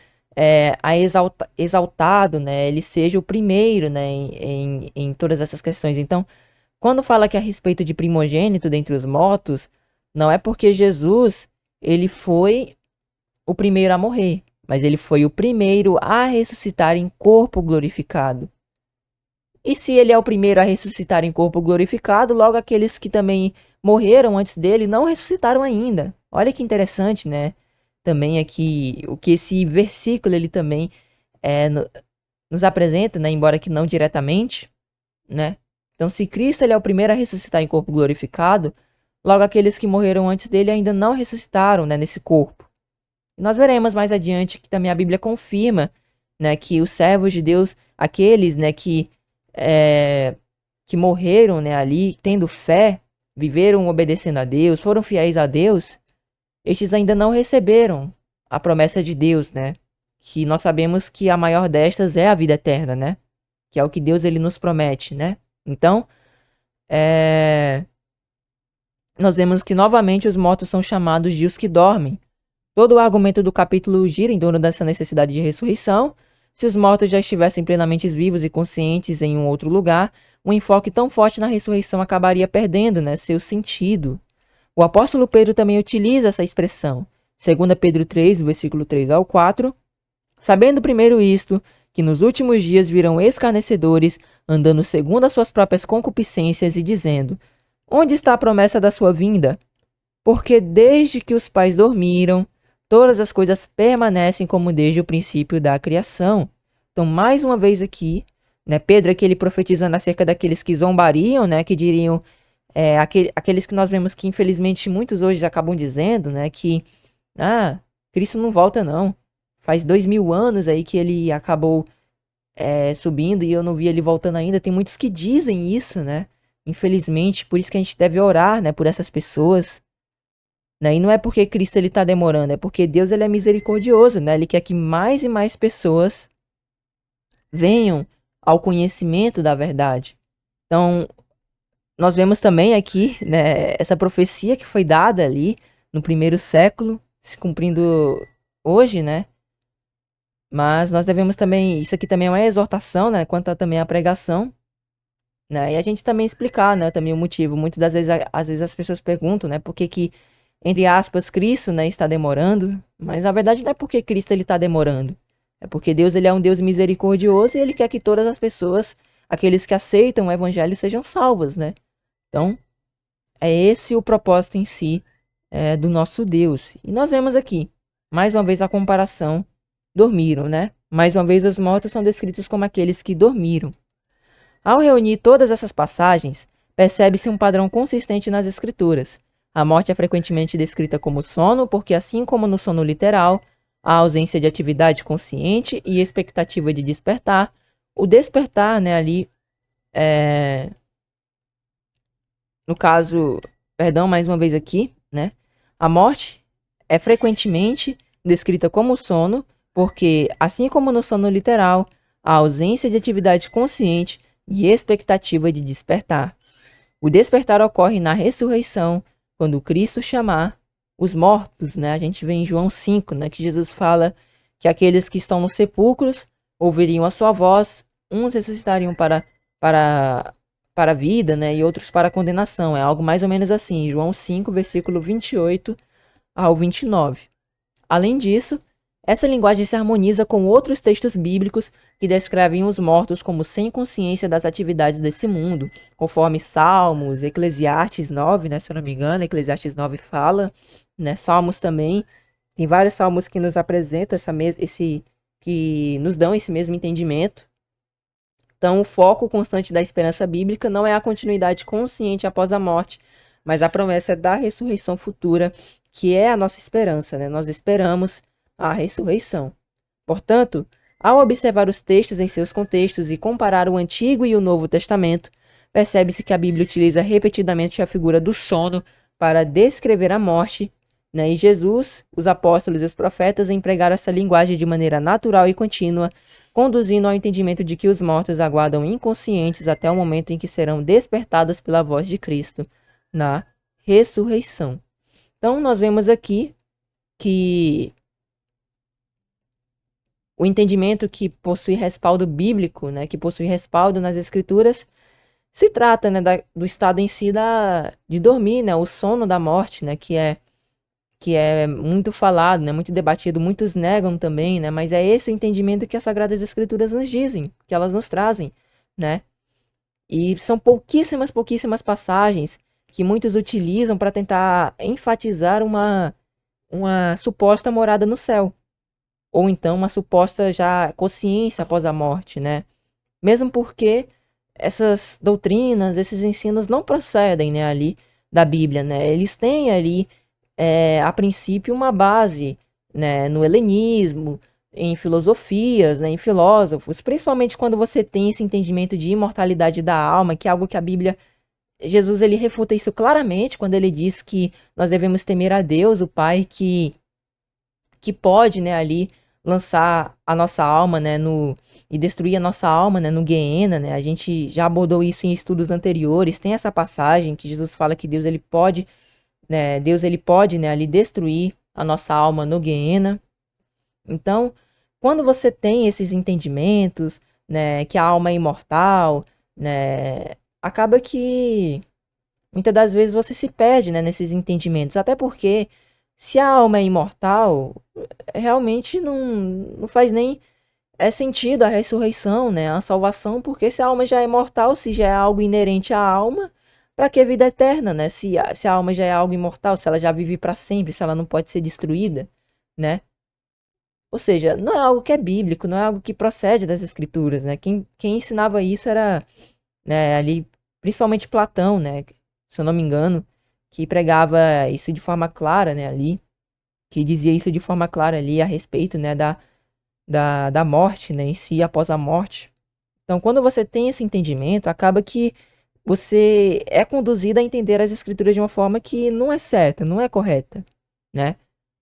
exaltado, né? Ele seja o primeiro, né? Em todas essas questões. Então, quando fala que é a respeito de primogênito dentre os mortos, não é porque Jesus ele foi o primeiro a morrer, mas ele foi o primeiro a ressuscitar em corpo glorificado. E se ele é o primeiro a ressuscitar em corpo glorificado, logo aqueles que também morreram antes dele não ressuscitaram ainda. Olha que interessante, né? Também aqui, o que esse versículo ele também nos apresenta, né? Embora que não diretamente, né? Então, se Cristo ele é o primeiro a ressuscitar em corpo glorificado, logo aqueles que morreram antes dele ainda não ressuscitaram, né, nesse corpo. E nós veremos mais adiante que também a Bíblia confirma, né, que os servos de Deus, aqueles, né, que morreram, né, ali, tendo fé, viveram obedecendo a Deus, foram fiéis a Deus, estes ainda não receberam a promessa de Deus, né? Que nós sabemos que a maior destas é a vida eterna, né? Que é o que Deus ele nos promete, né? Então, nós vemos que novamente os mortos são chamados de os que dormem. Todo o argumento do capítulo gira em torno dessa necessidade de ressurreição. Se os mortos já estivessem plenamente vivos e conscientes em um outro lugar, um enfoque tão forte na ressurreição acabaria perdendo, né, seu sentido. O apóstolo Pedro também utiliza essa expressão. 2 Pedro 3, versículo 3 ao 4. Sabendo primeiro isto, que nos últimos dias virão escarnecedores, andando segundo as suas próprias concupiscências e dizendo: onde está a promessa da sua vinda? Porque desde que os pais dormiram, todas as coisas permanecem como desde o princípio da criação. Então, mais uma vez aqui, né, Pedro aqui ele profetizando acerca daqueles que zombariam, né, que diriam, aqueles que nós vemos que infelizmente muitos hoje acabam dizendo, né, que Cristo não volta não. Faz 2000 anos aí que ele acabou subindo e eu não vi ele voltando ainda. Tem muitos que dizem isso, né? Infelizmente, por isso que a gente deve orar, né, por essas pessoas. Né? E não é porque Cristo ele está demorando, é porque Deus ele é misericordioso, né? Ele quer que mais e mais pessoas venham ao conhecimento da verdade. Então, nós vemos também aqui, né, essa profecia que foi dada ali no primeiro século, se cumprindo hoje, né? Mas nós devemos também, isso aqui também é uma exortação, né, quanto a também a pregação, né? E a gente também explicar, né, também o motivo. Muitas das vezes, às vezes as pessoas perguntam, né, por que que entre aspas, Cristo, né, está demorando, mas na verdade não é porque Cristo ele está demorando. É porque Deus ele é um Deus misericordioso e ele quer que todas as pessoas, aqueles que aceitam o evangelho, sejam salvas, né? Então, é esse o propósito em si do nosso Deus. E nós vemos aqui, mais uma vez a comparação, dormiram, né? Mais uma vez os mortos são descritos como aqueles que dormiram. Ao reunir todas essas passagens, percebe-se um padrão consistente nas escrituras. A morte é frequentemente descrita como sono, porque assim como no sono literal, a ausência de atividade consciente e expectativa de despertar, o despertar, né, ali, no caso, perdão, mais uma vez aqui, né, a morte é frequentemente descrita como sono, porque assim como no sono literal, a ausência de atividade consciente e expectativa de despertar. O despertar ocorre na ressurreição, quando Cristo chamar os mortos, né? A gente vê em João 5, né, que Jesus fala que aqueles que estão nos sepulcros ouviriam a sua voz, uns ressuscitariam para, para a vida, né, e outros para a condenação. É algo mais ou menos assim, João 5, versículo 28 ao 29. Além disso, essa linguagem se harmoniza com outros textos bíblicos que descrevem os mortos como sem consciência das atividades desse mundo, conforme Salmos, Eclesiastes 9, né, se eu não me engano, Eclesiastes 9 fala, né, Salmos também, tem vários salmos que nos apresentam que nos dão esse mesmo entendimento. Então, o foco constante da esperança bíblica não é a continuidade consciente após a morte, mas a promessa da ressurreição futura, que é a nossa esperança, né? Nós esperamos a ressurreição. Portanto, ao observar os textos em seus contextos e comparar o Antigo e o Novo Testamento, percebe-se que a Bíblia utiliza repetidamente a figura do sono para descrever a morte, né? E Jesus, os apóstolos e os profetas empregaram essa linguagem de maneira natural e contínua, conduzindo ao entendimento de que os mortos aguardam inconscientes até o momento em que serão despertados pela voz de Cristo na ressurreição. Então, nós vemos aqui que o entendimento que possui respaldo bíblico, né, que possui respaldo nas Escrituras, se trata, né, do estado em si de dormir, né, o sono da morte, né, que é muito falado, né, muito debatido, muitos negam também, né, mas é esse o entendimento que as Sagradas Escrituras nos dizem, que elas nos trazem, né? E são pouquíssimas passagens que muitos utilizam para tentar enfatizar uma suposta morada no céu, ou então uma suposta já consciência após a morte, né? Mesmo porque essas doutrinas, esses ensinos não procedem, né, ali da Bíblia, né? Eles têm ali a princípio, uma base, né, no helenismo, em filosofias, né, em filósofos, principalmente quando você tem esse entendimento de imortalidade da alma, que é algo que a Bíblia, Jesus ele refuta isso claramente quando ele diz que nós devemos temer a Deus, o Pai, que pode, né, ali lançar a nossa alma, né, e destruir a nossa alma, né, no Guiena, né? A gente já abordou isso em estudos anteriores. Tem essa passagem que Jesus fala que Deus ele pode, né, ali destruir a nossa alma no Guiena. Então, quando você tem esses entendimentos, né, que a alma é imortal, né, acaba que muitas das vezes você se perde, né, nesses entendimentos, até porque se a alma é imortal, realmente não faz nem sentido a ressurreição, né, a salvação, porque se a alma já é mortal, se já é algo inerente à alma, para que vida eterna, né? Se a alma já é algo imortal, se ela já vive para sempre, se ela não pode ser destruída, né? Ou seja, não é algo que é bíblico, não é algo que procede das escrituras, né? Quem ensinava isso era, né, ali, principalmente Platão, né? Se eu não me engano, que pregava isso de forma clara, né, ali, que dizia isso de forma clara ali a respeito, né, da morte, né, em si, após a morte. Então, quando você tem esse entendimento, acaba que você é conduzido a entender as escrituras de uma forma que não é certa, não é correta, né?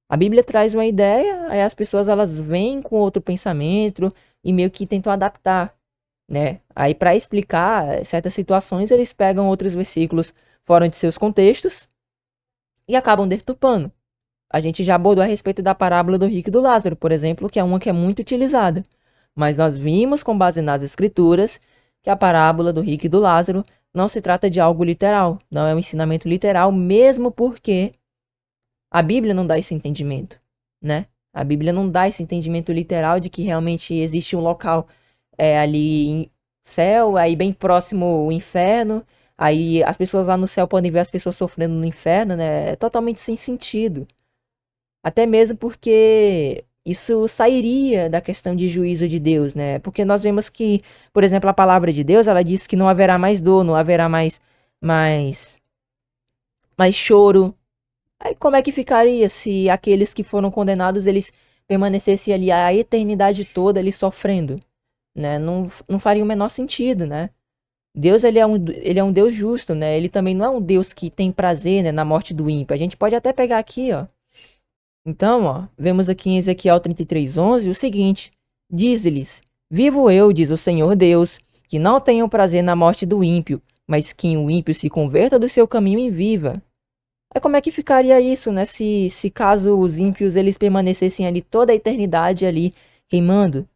A Bíblia traz uma ideia, aí as pessoas elas vêm com outro pensamento e meio que tentam adaptar, né? Aí para explicar certas situações, eles pegam outros versículos fora de seus contextos e acabam deturpando. A gente já abordou a respeito da parábola do rico e do Lázaro, por exemplo, que é uma que é muito utilizada. Mas nós vimos com base nas escrituras que a parábola do rico e do Lázaro não se trata de algo literal, não é um ensinamento literal, mesmo porque a Bíblia não dá esse entendimento, né? A Bíblia não dá esse entendimento literal de que realmente existe um local ali em céu, aí bem próximo o inferno, aí as pessoas lá no céu podem ver as pessoas sofrendo no inferno, né? É totalmente sem sentido. Até mesmo porque isso sairia da questão de juízo de Deus, né? Porque nós vemos que, por exemplo, a palavra de Deus, ela diz que não haverá mais dor, não haverá mais, mais choro. Aí como é que ficaria se aqueles que foram condenados, eles permanecessem ali a eternidade toda ali sofrendo, né? Não faria o menor sentido, né? Deus, ele é um Deus justo, né? Ele também não é um Deus que tem prazer, né, na morte do ímpio. A gente pode até pegar aqui, ó. Então, ó, vemos aqui em Ezequiel 33:11 o seguinte: diz-lhes: Vivo eu, diz o Senhor Deus, que não tenho prazer na morte do ímpio, mas que o ímpio se converta do seu caminho e viva. Aí como é que ficaria isso, né? Se caso os ímpios eles permanecessem ali toda a eternidade ali queimando,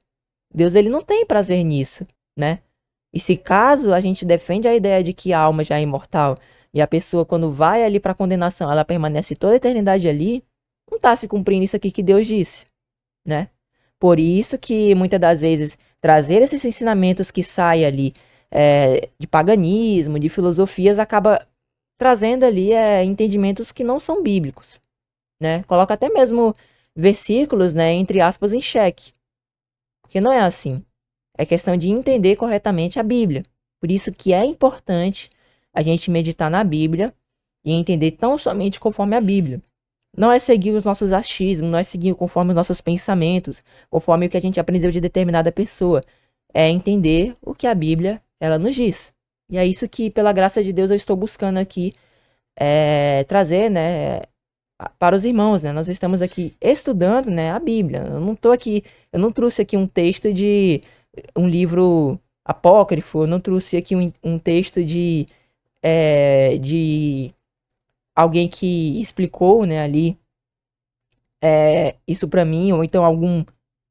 Deus ele não tem prazer nisso, né? E se caso a gente defende a ideia de que a alma já é imortal e a pessoa quando vai ali para a condenação, ela permanece toda a eternidade ali, não está se cumprindo isso aqui que Deus disse, né? Por isso que muitas das vezes trazer esses ensinamentos que saem ali de paganismo, de filosofias, acaba trazendo ali entendimentos que não são bíblicos, né? Coloca até mesmo versículos, né, entre aspas, em xeque, porque não é assim. É questão de entender corretamente a Bíblia. Por isso que é importante a gente meditar na Bíblia e entender tão somente conforme a Bíblia. Não é seguir os nossos achismos, não é seguir conforme os nossos pensamentos, conforme o que a gente aprendeu de determinada pessoa. É entender o que a Bíblia ela nos diz. E é isso que, pela graça de Deus, eu estou buscando aqui trazer, né, para os irmãos, né? Nós estamos aqui estudando, né, a Bíblia. Eu não trouxe aqui um texto de um livro apócrifo, eu não trouxe aqui um texto de alguém que explicou, né, ali isso para mim, ou então algum,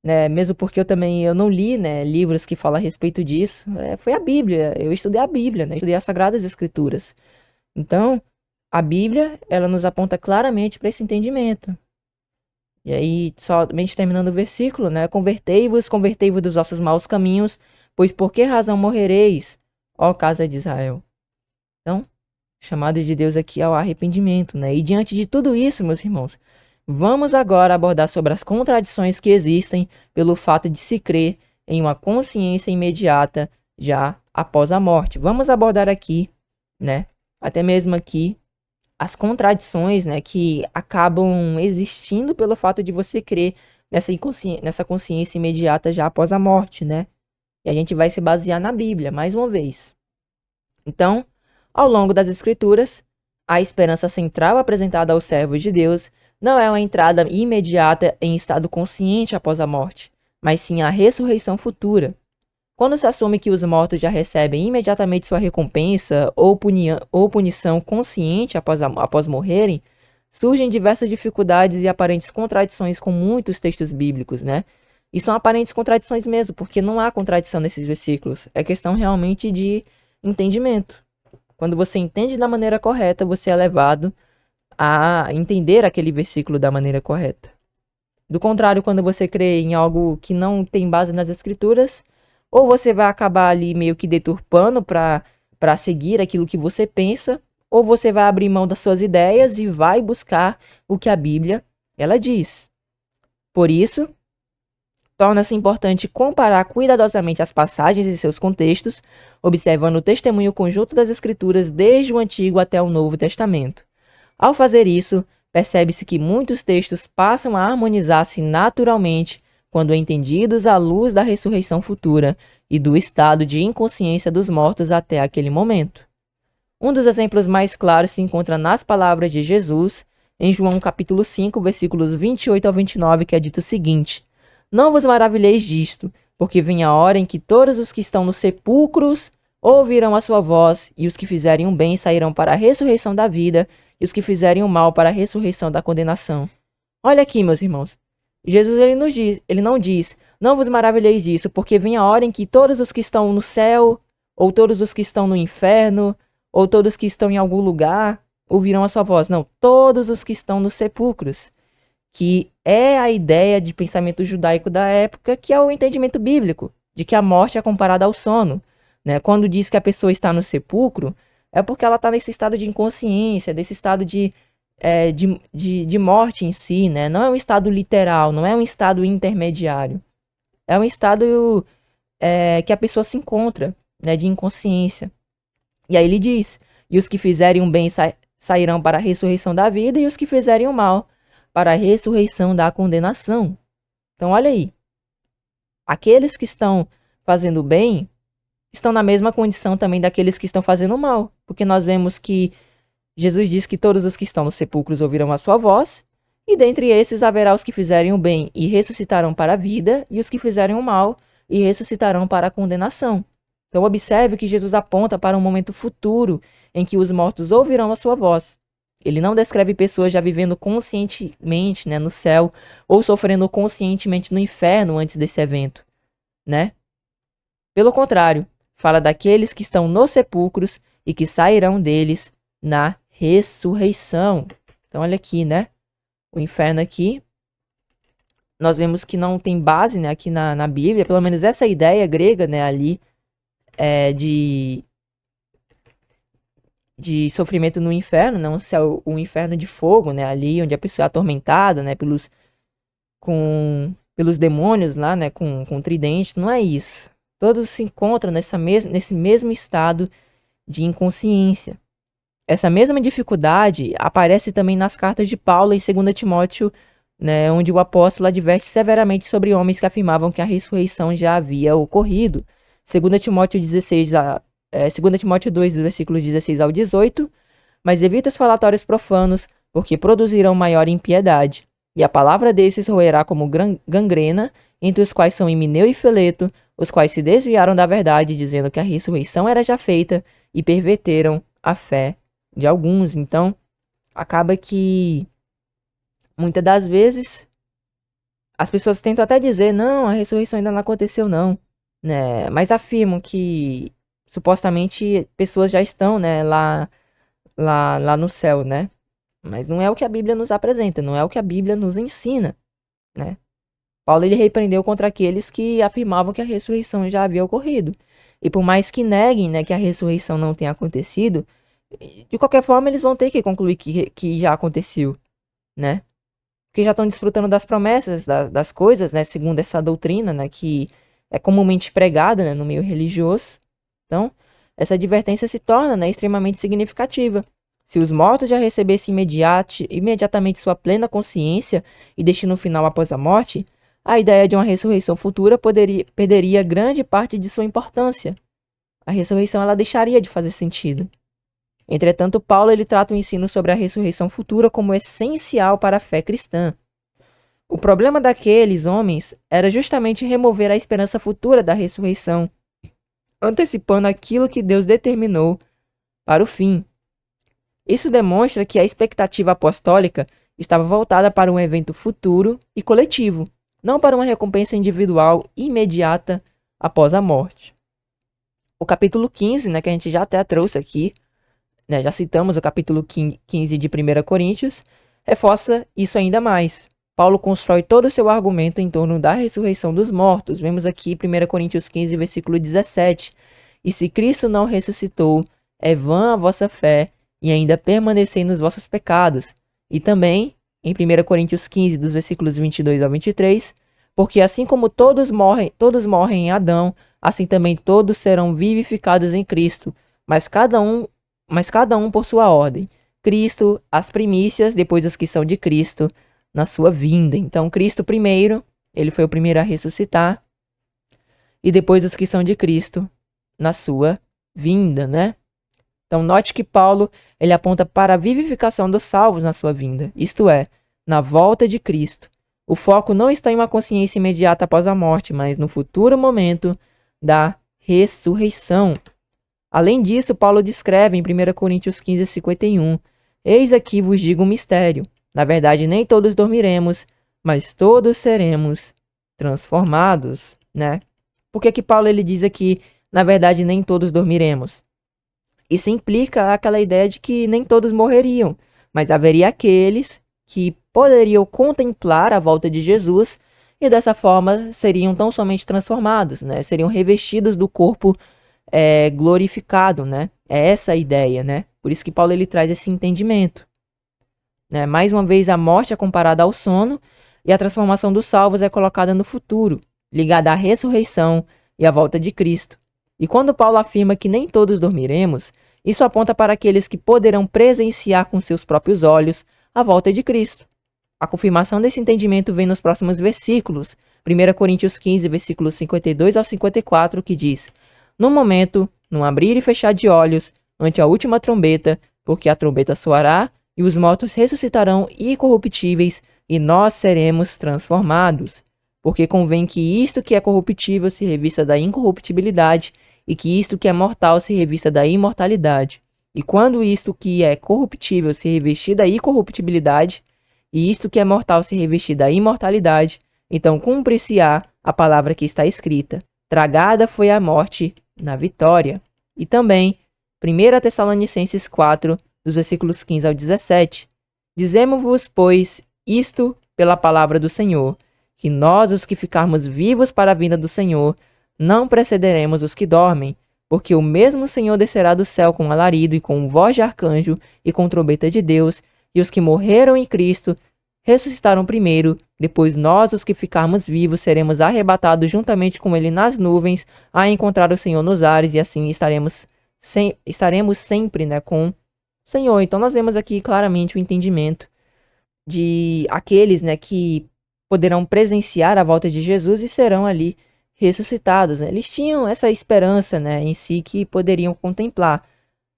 né, mesmo porque eu não li, né, livros que falam a respeito disso, foi a Bíblia, eu estudei a Bíblia, né, estudei as Sagradas Escrituras. Então, a Bíblia, ela nos aponta claramente para esse entendimento. E aí, somente terminando o versículo, né, convertei-vos dos vossos maus caminhos, pois por que razão morrereis, ó casa de Israel? Então, chamado de Deus aqui ao arrependimento, né? E diante de tudo isso, meus irmãos, vamos agora abordar sobre as contradições que existem pelo fato de se crer em uma consciência imediata já após a morte. Vamos abordar aqui, né? Até mesmo aqui as contradições, né, que acabam existindo pelo fato de você crer nessa consciência imediata já após a morte, né? E a gente vai se basear na Bíblia, mais uma vez. Então, ao longo das Escrituras, a esperança central apresentada aos servos de Deus não é uma entrada imediata em estado consciente após a morte, mas sim a ressurreição futura. Quando se assume que os mortos já recebem imediatamente sua recompensa ou punição consciente após morrerem, surgem diversas dificuldades e aparentes contradições com muitos textos bíblicos, né? E são aparentes contradições mesmo, porque não há contradição nesses versículos. É questão realmente de entendimento. Quando você entende da maneira correta, você é levado a entender aquele versículo da maneira correta. Do contrário, quando você crê em algo que não tem base nas escrituras, ou você vai acabar ali meio que deturpando para seguir aquilo que você pensa, ou você vai abrir mão das suas ideias e vai buscar o que a Bíblia ela diz. Por isso, torna-se importante comparar cuidadosamente as passagens e seus contextos, observando o testemunho conjunto das Escrituras desde o Antigo até o Novo Testamento. Ao fazer isso, percebe-se que muitos textos passam a harmonizar-se naturalmente quando entendidos à luz da ressurreição futura e do estado de inconsciência dos mortos até aquele momento. Um dos exemplos mais claros se encontra nas palavras de Jesus, em João capítulo 5, versículos 28 ao 29, que é dito o seguinte: Não vos maravilheis disto, porque vem a hora em que todos os que estão nos sepulcros ouvirão a sua voz, e os que fizerem o bem sairão para a ressurreição da vida, e os que fizerem o mal para a ressurreição da condenação. Olha aqui, meus irmãos. Jesus ele não diz, não vos maravilheis disso, porque vem a hora em que todos os que estão no céu, ou todos os que estão no inferno, ou todos que estão em algum lugar, ouvirão a sua voz. Não, todos os que estão nos sepulcros, que é a ideia de pensamento judaico da época, que é o entendimento bíblico, de que a morte é comparada ao sono. Né? Quando diz que a pessoa está no sepulcro, é porque ela está nesse estado de inconsciência, desse estado de morte em si, né? Não é um estado literal, não é um estado intermediário. É um estado que a pessoa se encontra, né? De inconsciência. E aí ele diz, e os que fizerem o bem sairão para a ressurreição da vida, e os que fizerem o mal para a ressurreição da condenação. Então olha aí, aqueles que estão fazendo o bem estão na mesma condição também daqueles que estão fazendo o mal, porque nós vemos que Jesus diz que todos os que estão nos sepulcros ouvirão a sua voz, e dentre esses haverá os que fizerem o bem e ressuscitarão para a vida, e os que fizerem o mal e ressuscitarão para a condenação. Então observe que Jesus aponta para um momento futuro em que os mortos ouvirão a sua voz. Ele não descreve pessoas já vivendo conscientemente, né, no céu, ou sofrendo conscientemente no inferno antes desse evento, né? Pelo contrário, fala daqueles que estão nos sepulcros e que sairão deles na ressurreição. Então, olha aqui, né? O inferno aqui, nós vemos que não tem base, né, aqui na Bíblia, pelo menos essa ideia grega, né, ali, de sofrimento no inferno, não céu, o inferno de fogo, né, ali onde a pessoa é atormentada, né, pelos demônios lá, né, com tridente, não é isso. Todos se encontram nesse mesmo estado de inconsciência. Essa mesma dificuldade aparece também nas cartas de Paulo em 2 Timóteo, né, onde o apóstolo adverte severamente sobre homens que afirmavam que a ressurreição já havia ocorrido. 2 Timóteo 2 Timóteo 2, versículos 16 ao 18, mas evita os falatórios profanos, porque produzirão maior impiedade. E a palavra desses roerá como gangrena, entre os quais são Himeneu e Fileto, os quais se desviaram da verdade, dizendo que a ressurreição era já feita, e perverteram a fé de alguns. Então, acaba que muitas das vezes as pessoas tentam até dizer, não, a ressurreição ainda não aconteceu não, né? Mas afirmam que supostamente pessoas já estão, né, lá no céu, né? Mas não é o que a Bíblia nos apresenta, não é o que a Bíblia nos ensina, né? Paulo ele repreendeu contra aqueles que afirmavam que a ressurreição já havia ocorrido. E por mais que neguem, né, que a ressurreição não tenha acontecido, de qualquer forma eles vão ter que concluir que já aconteceu, né? Porque já estão desfrutando das promessas, das coisas, né, segundo essa doutrina, né, que é comumente pregada, né, no meio religioso. Então, essa advertência se torna, né, extremamente significativa. Se os mortos já recebessem imediatamente sua plena consciência e destino final após a morte, a ideia de uma ressurreição futura perderia grande parte de sua importância. A ressurreição ela deixaria de fazer sentido. Entretanto, Paulo ele trata o ensino sobre a ressurreição futura como essencial para a fé cristã. O problema daqueles homens era justamente remover a esperança futura da ressurreição, antecipando aquilo que Deus determinou para o fim. Isso demonstra que a expectativa apostólica estava voltada para um evento futuro e coletivo, não para uma recompensa individual imediata após a morte. O capítulo 15, né, que a gente já até trouxe aqui, né, já citamos o capítulo 15 de 1 Coríntios, reforça isso ainda mais. Paulo constrói todo o seu argumento em torno da ressurreição dos mortos. Vemos aqui 1 Coríntios 15, versículo 17. E se Cristo não ressuscitou, é vã a vossa fé, e ainda permanecei nos vossos pecados. E também, em 1 Coríntios 15, dos versículos 22 ao 23, porque assim como todos morrem em Adão, assim também todos serão vivificados em Cristo, mas cada um por sua ordem. Cristo, as primícias, depois os que são de Cristo, na sua vinda. Então, Cristo primeiro, ele foi o primeiro a ressuscitar, e depois os que são de Cristo, na sua vinda, né? Então, note que Paulo, ele aponta para a vivificação dos salvos na sua vinda, isto é, na volta de Cristo. O foco não está em uma consciência imediata após a morte, mas no futuro momento da ressurreição. Além disso, Paulo descreve em 1 Coríntios 15, 51, eis aqui vos digo um mistério. Na verdade, nem todos dormiremos, mas todos seremos transformados, né? Por que Paulo ele diz aqui, na verdade, nem todos dormiremos? Isso implica aquela ideia de que nem todos morreriam, mas haveria aqueles que poderiam contemplar a volta de Jesus e dessa forma seriam tão somente transformados, né? Seriam revestidos do corpo glorificado, né? É essa a ideia, né? Por isso que Paulo ele traz esse entendimento, né? Mais uma vez, a morte é comparada ao sono e a transformação dos salvos é colocada no futuro, ligada à ressurreição e à volta de Cristo. E quando Paulo afirma que nem todos dormiremos, isso aponta para aqueles que poderão presenciar com seus próprios olhos a volta de Cristo. A confirmação desse entendimento vem nos próximos versículos. 1 Coríntios 15, versículos 52 ao 54, que diz: no momento, num abrir e fechar de olhos, ante a última trombeta, porque a trombeta soará, e os mortos ressuscitarão incorruptíveis, e nós seremos transformados. Porque convém que isto que é corruptível se revista da incorruptibilidade, e que isto que é mortal se revista da imortalidade. E quando isto que é corruptível se revestir da incorruptibilidade, e isto que é mortal se revestir da imortalidade, então cumpre-se-á a palavra que está escrita: tragada foi a morte na vitória. E também, 1 Tessalonicenses 4, dos versículos 15 ao 17, dizemos-vos, pois, isto pela palavra do Senhor, que nós, os que ficarmos vivos para a vinda do Senhor, não precederemos os que dormem, porque o mesmo Senhor descerá do céu com alarido e com voz de arcanjo e com trombeta de Deus, e os que morreram em Cristo ressuscitaram primeiro, depois nós, os que ficarmos vivos, seremos arrebatados juntamente com ele nas nuvens, a encontrar o Senhor nos ares, e assim estaremos sempre, né, com o Senhor. Então nós vemos aqui claramente o entendimento de aqueles, né, que poderão presenciar a volta de Jesus e serão ali ressuscitados, né? Eles tinham essa esperança, né, em si que poderiam contemplar.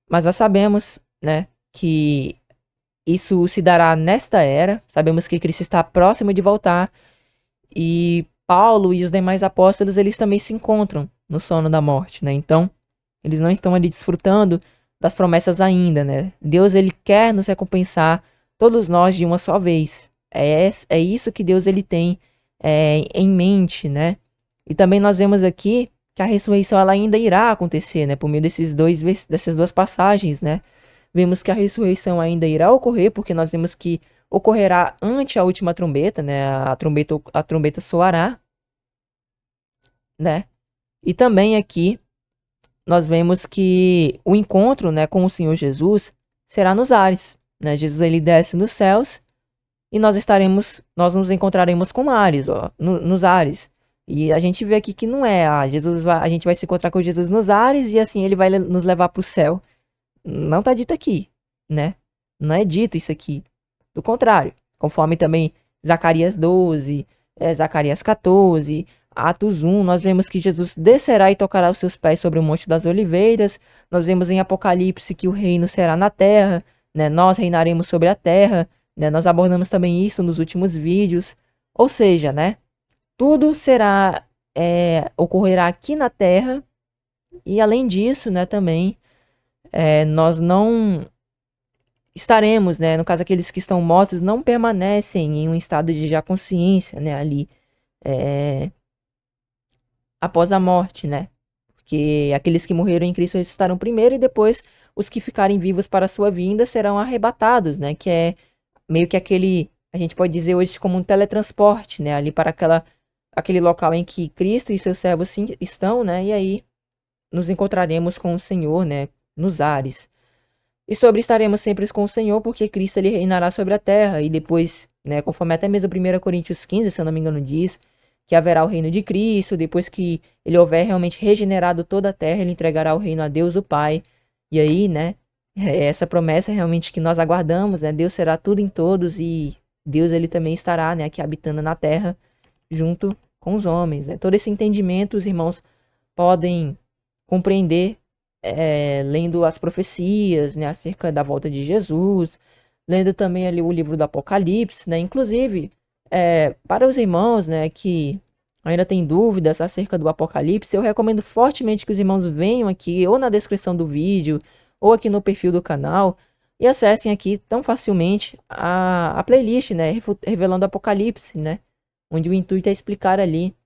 Mas nós sabemos, né, que isso se dará nesta era. Sabemos que Cristo está próximo de voltar e Paulo e os demais apóstolos, eles também se encontram no sono da morte, né? Então, eles não estão ali desfrutando das promessas ainda, né? Deus, ele quer nos recompensar, todos nós, de uma só vez. É isso que Deus, ele tem em mente, né? E também nós vemos aqui que a ressurreição ela ainda irá acontecer, né? Por meio dessas duas passagens, né? Vemos que a ressurreição ainda irá ocorrer, porque nós vemos que ocorrerá ante a última trombeta, né? A trombeta soará, né? E também aqui nós vemos que o encontro, né, com o Senhor Jesus será nos ares, né? Jesus ele desce nos céus e nós nos encontraremos com ares, ó, nos ares. E a gente vê aqui que não é, a gente vai se encontrar com Jesus nos ares e assim ele vai nos levar para o céu. Não está dito aqui, né? Não é dito isso aqui. Do contrário, conforme também Zacarias 12, Zacarias 14, Atos 1, nós vemos que Jesus descerá e tocará os seus pés sobre o Monte das Oliveiras. Nós vemos em Apocalipse que o reino será na terra, né? Nós reinaremos sobre a terra, né? Nós abordamos também isso nos últimos vídeos. Ou seja, né? Tudo ocorrerá aqui na terra. E além disso, né, também nós não estaremos, né, no caso aqueles que estão mortos não permanecem em um estado de já consciência, né, ali após a morte, né, porque aqueles que morreram em Cristo ressuscitarão primeiro e depois os que ficarem vivos para a sua vinda serão arrebatados, né, que é meio que a gente pode dizer hoje como um teletransporte, né, ali para aquele local em que Cristo e seus servos estão, né, e aí nos encontraremos com o Senhor, né, nos ares. E sobre estaremos sempre com o Senhor, porque Cristo ele reinará sobre a terra. E depois, né, conforme até mesmo 1 Coríntios 15, se eu não me engano, diz que haverá o reino de Cristo. Depois que ele houver realmente regenerado toda a terra, ele entregará o reino a Deus, o Pai. E aí, né, essa promessa realmente que nós aguardamos, né, Deus será tudo em todos e Deus ele também estará, né, aqui habitando na terra junto com os homens, né. Todo esse entendimento, os irmãos podem compreender lendo as profecias, né, acerca da volta de Jesus, lendo também ali o livro do Apocalipse, né, inclusive para os irmãos, né, que ainda têm dúvidas acerca do Apocalipse, eu recomendo fortemente que os irmãos venham aqui ou na descrição do vídeo ou aqui no perfil do canal e acessem aqui tão facilmente a playlist, né, Revelando o Apocalipse, né, onde o intuito é explicar ali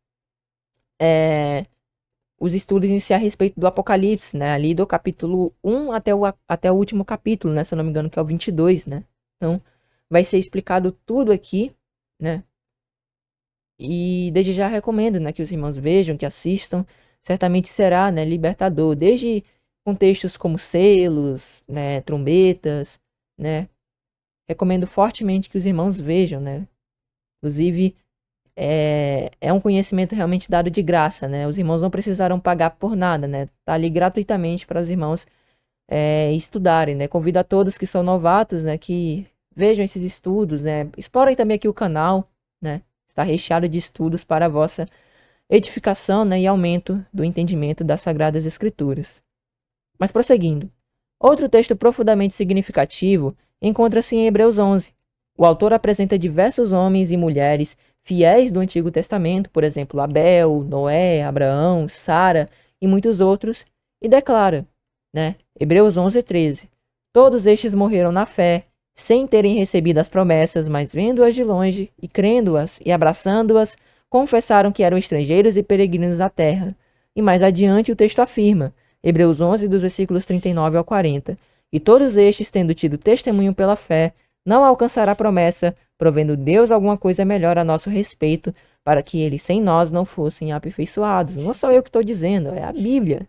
os estudos em si a respeito do Apocalipse, né? Ali do capítulo 1 até o último capítulo, né? Se eu não me engano, que é o 22, né? Então, vai ser explicado tudo aqui, né? E desde já recomendo, né, que os irmãos vejam, que assistam. Certamente será, né, libertador. Desde contextos como selos, né, trombetas, né? Recomendo fortemente que os irmãos vejam, né? Inclusive, é um conhecimento realmente dado de graça, né? Os irmãos não precisaram pagar por nada, né? Tá ali gratuitamente para os irmãos estudarem, né? Convido a todos que são novatos, né? Que vejam esses estudos, né? Explorem também aqui o canal, né? Está recheado de estudos para a vossa edificação, né? E aumento do entendimento das Sagradas Escrituras. Mas prosseguindo. Outro texto profundamente significativo encontra-se em Hebreus 11. O autor apresenta diversos homens e mulheres fiéis do Antigo Testamento, por exemplo, Abel, Noé, Abraão, Sara e muitos outros, e declara, né, Hebreus 11:13, Todos estes morreram na fé, sem terem recebido as promessas, mas vendo-as de longe e crendo-as e abraçando-as, confessaram que eram estrangeiros e peregrinos na terra. E mais adiante o texto afirma, Hebreus 11, dos versículos 39 ao 40, e todos estes, tendo tido testemunho pela fé, não alcançará a promessa, provendo Deus alguma coisa melhor a nosso respeito, para que eles sem nós não fossem aperfeiçoados. Não sou eu que estou dizendo, é a Bíblia.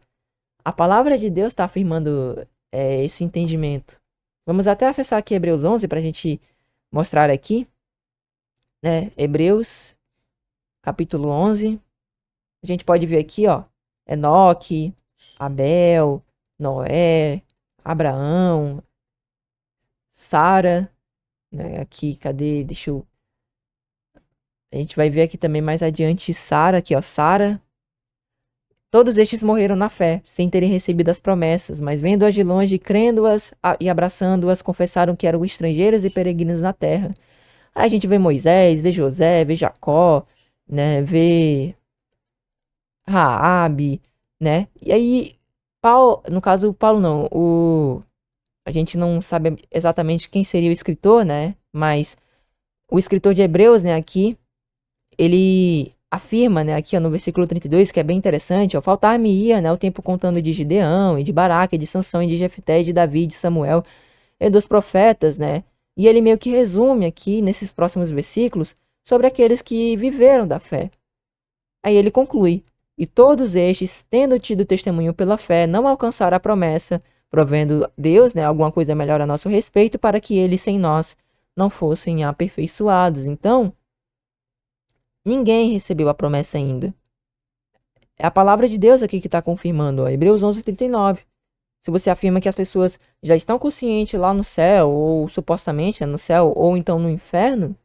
A palavra de Deus está afirmando esse entendimento. Vamos até acessar aqui Hebreus 11 para a gente mostrar aqui, né? Hebreus, capítulo 11. A gente pode ver aqui, ó, Enoque, Abel, Noé, Abraão, Sara, né? Aqui, cadê? Deixa eu... A gente vai ver aqui também mais adiante Sara, aqui, ó, Sara. Todos estes morreram na fé, sem terem recebido as promessas, mas vendo-as de longe, crendo-as e abraçando-as, confessaram que eram estrangeiros e peregrinos na terra. Aí a gente vê Moisés, vê José, vê Jacó, né, vê Raabe, né? E aí, Paulo, no caso, Paulo não, a gente não sabe exatamente quem seria o escritor, né? Mas o escritor de Hebreus, né, aqui, ele afirma, né, aqui ó, no versículo 32, que é bem interessante, ó, faltar-me-ia, né, o tempo contando de Gideão, e de Baraque, e de Sansão, e de Jefté, e de Davi, e de Samuel, e dos profetas, né, e ele meio que resume aqui, nesses próximos versículos, sobre aqueles que viveram da fé. Aí ele conclui, e todos estes, tendo tido testemunho pela fé, não alcançaram a promessa, provendo Deus, né, alguma coisa melhor a nosso respeito, para que eles sem nós não fossem aperfeiçoados. Então, ninguém recebeu a promessa ainda. É a palavra de Deus aqui que está confirmando, ó, Hebreus 11:39. Se você afirma que as pessoas já estão conscientes lá no céu, ou supostamente, né, no céu, ou então no inferno,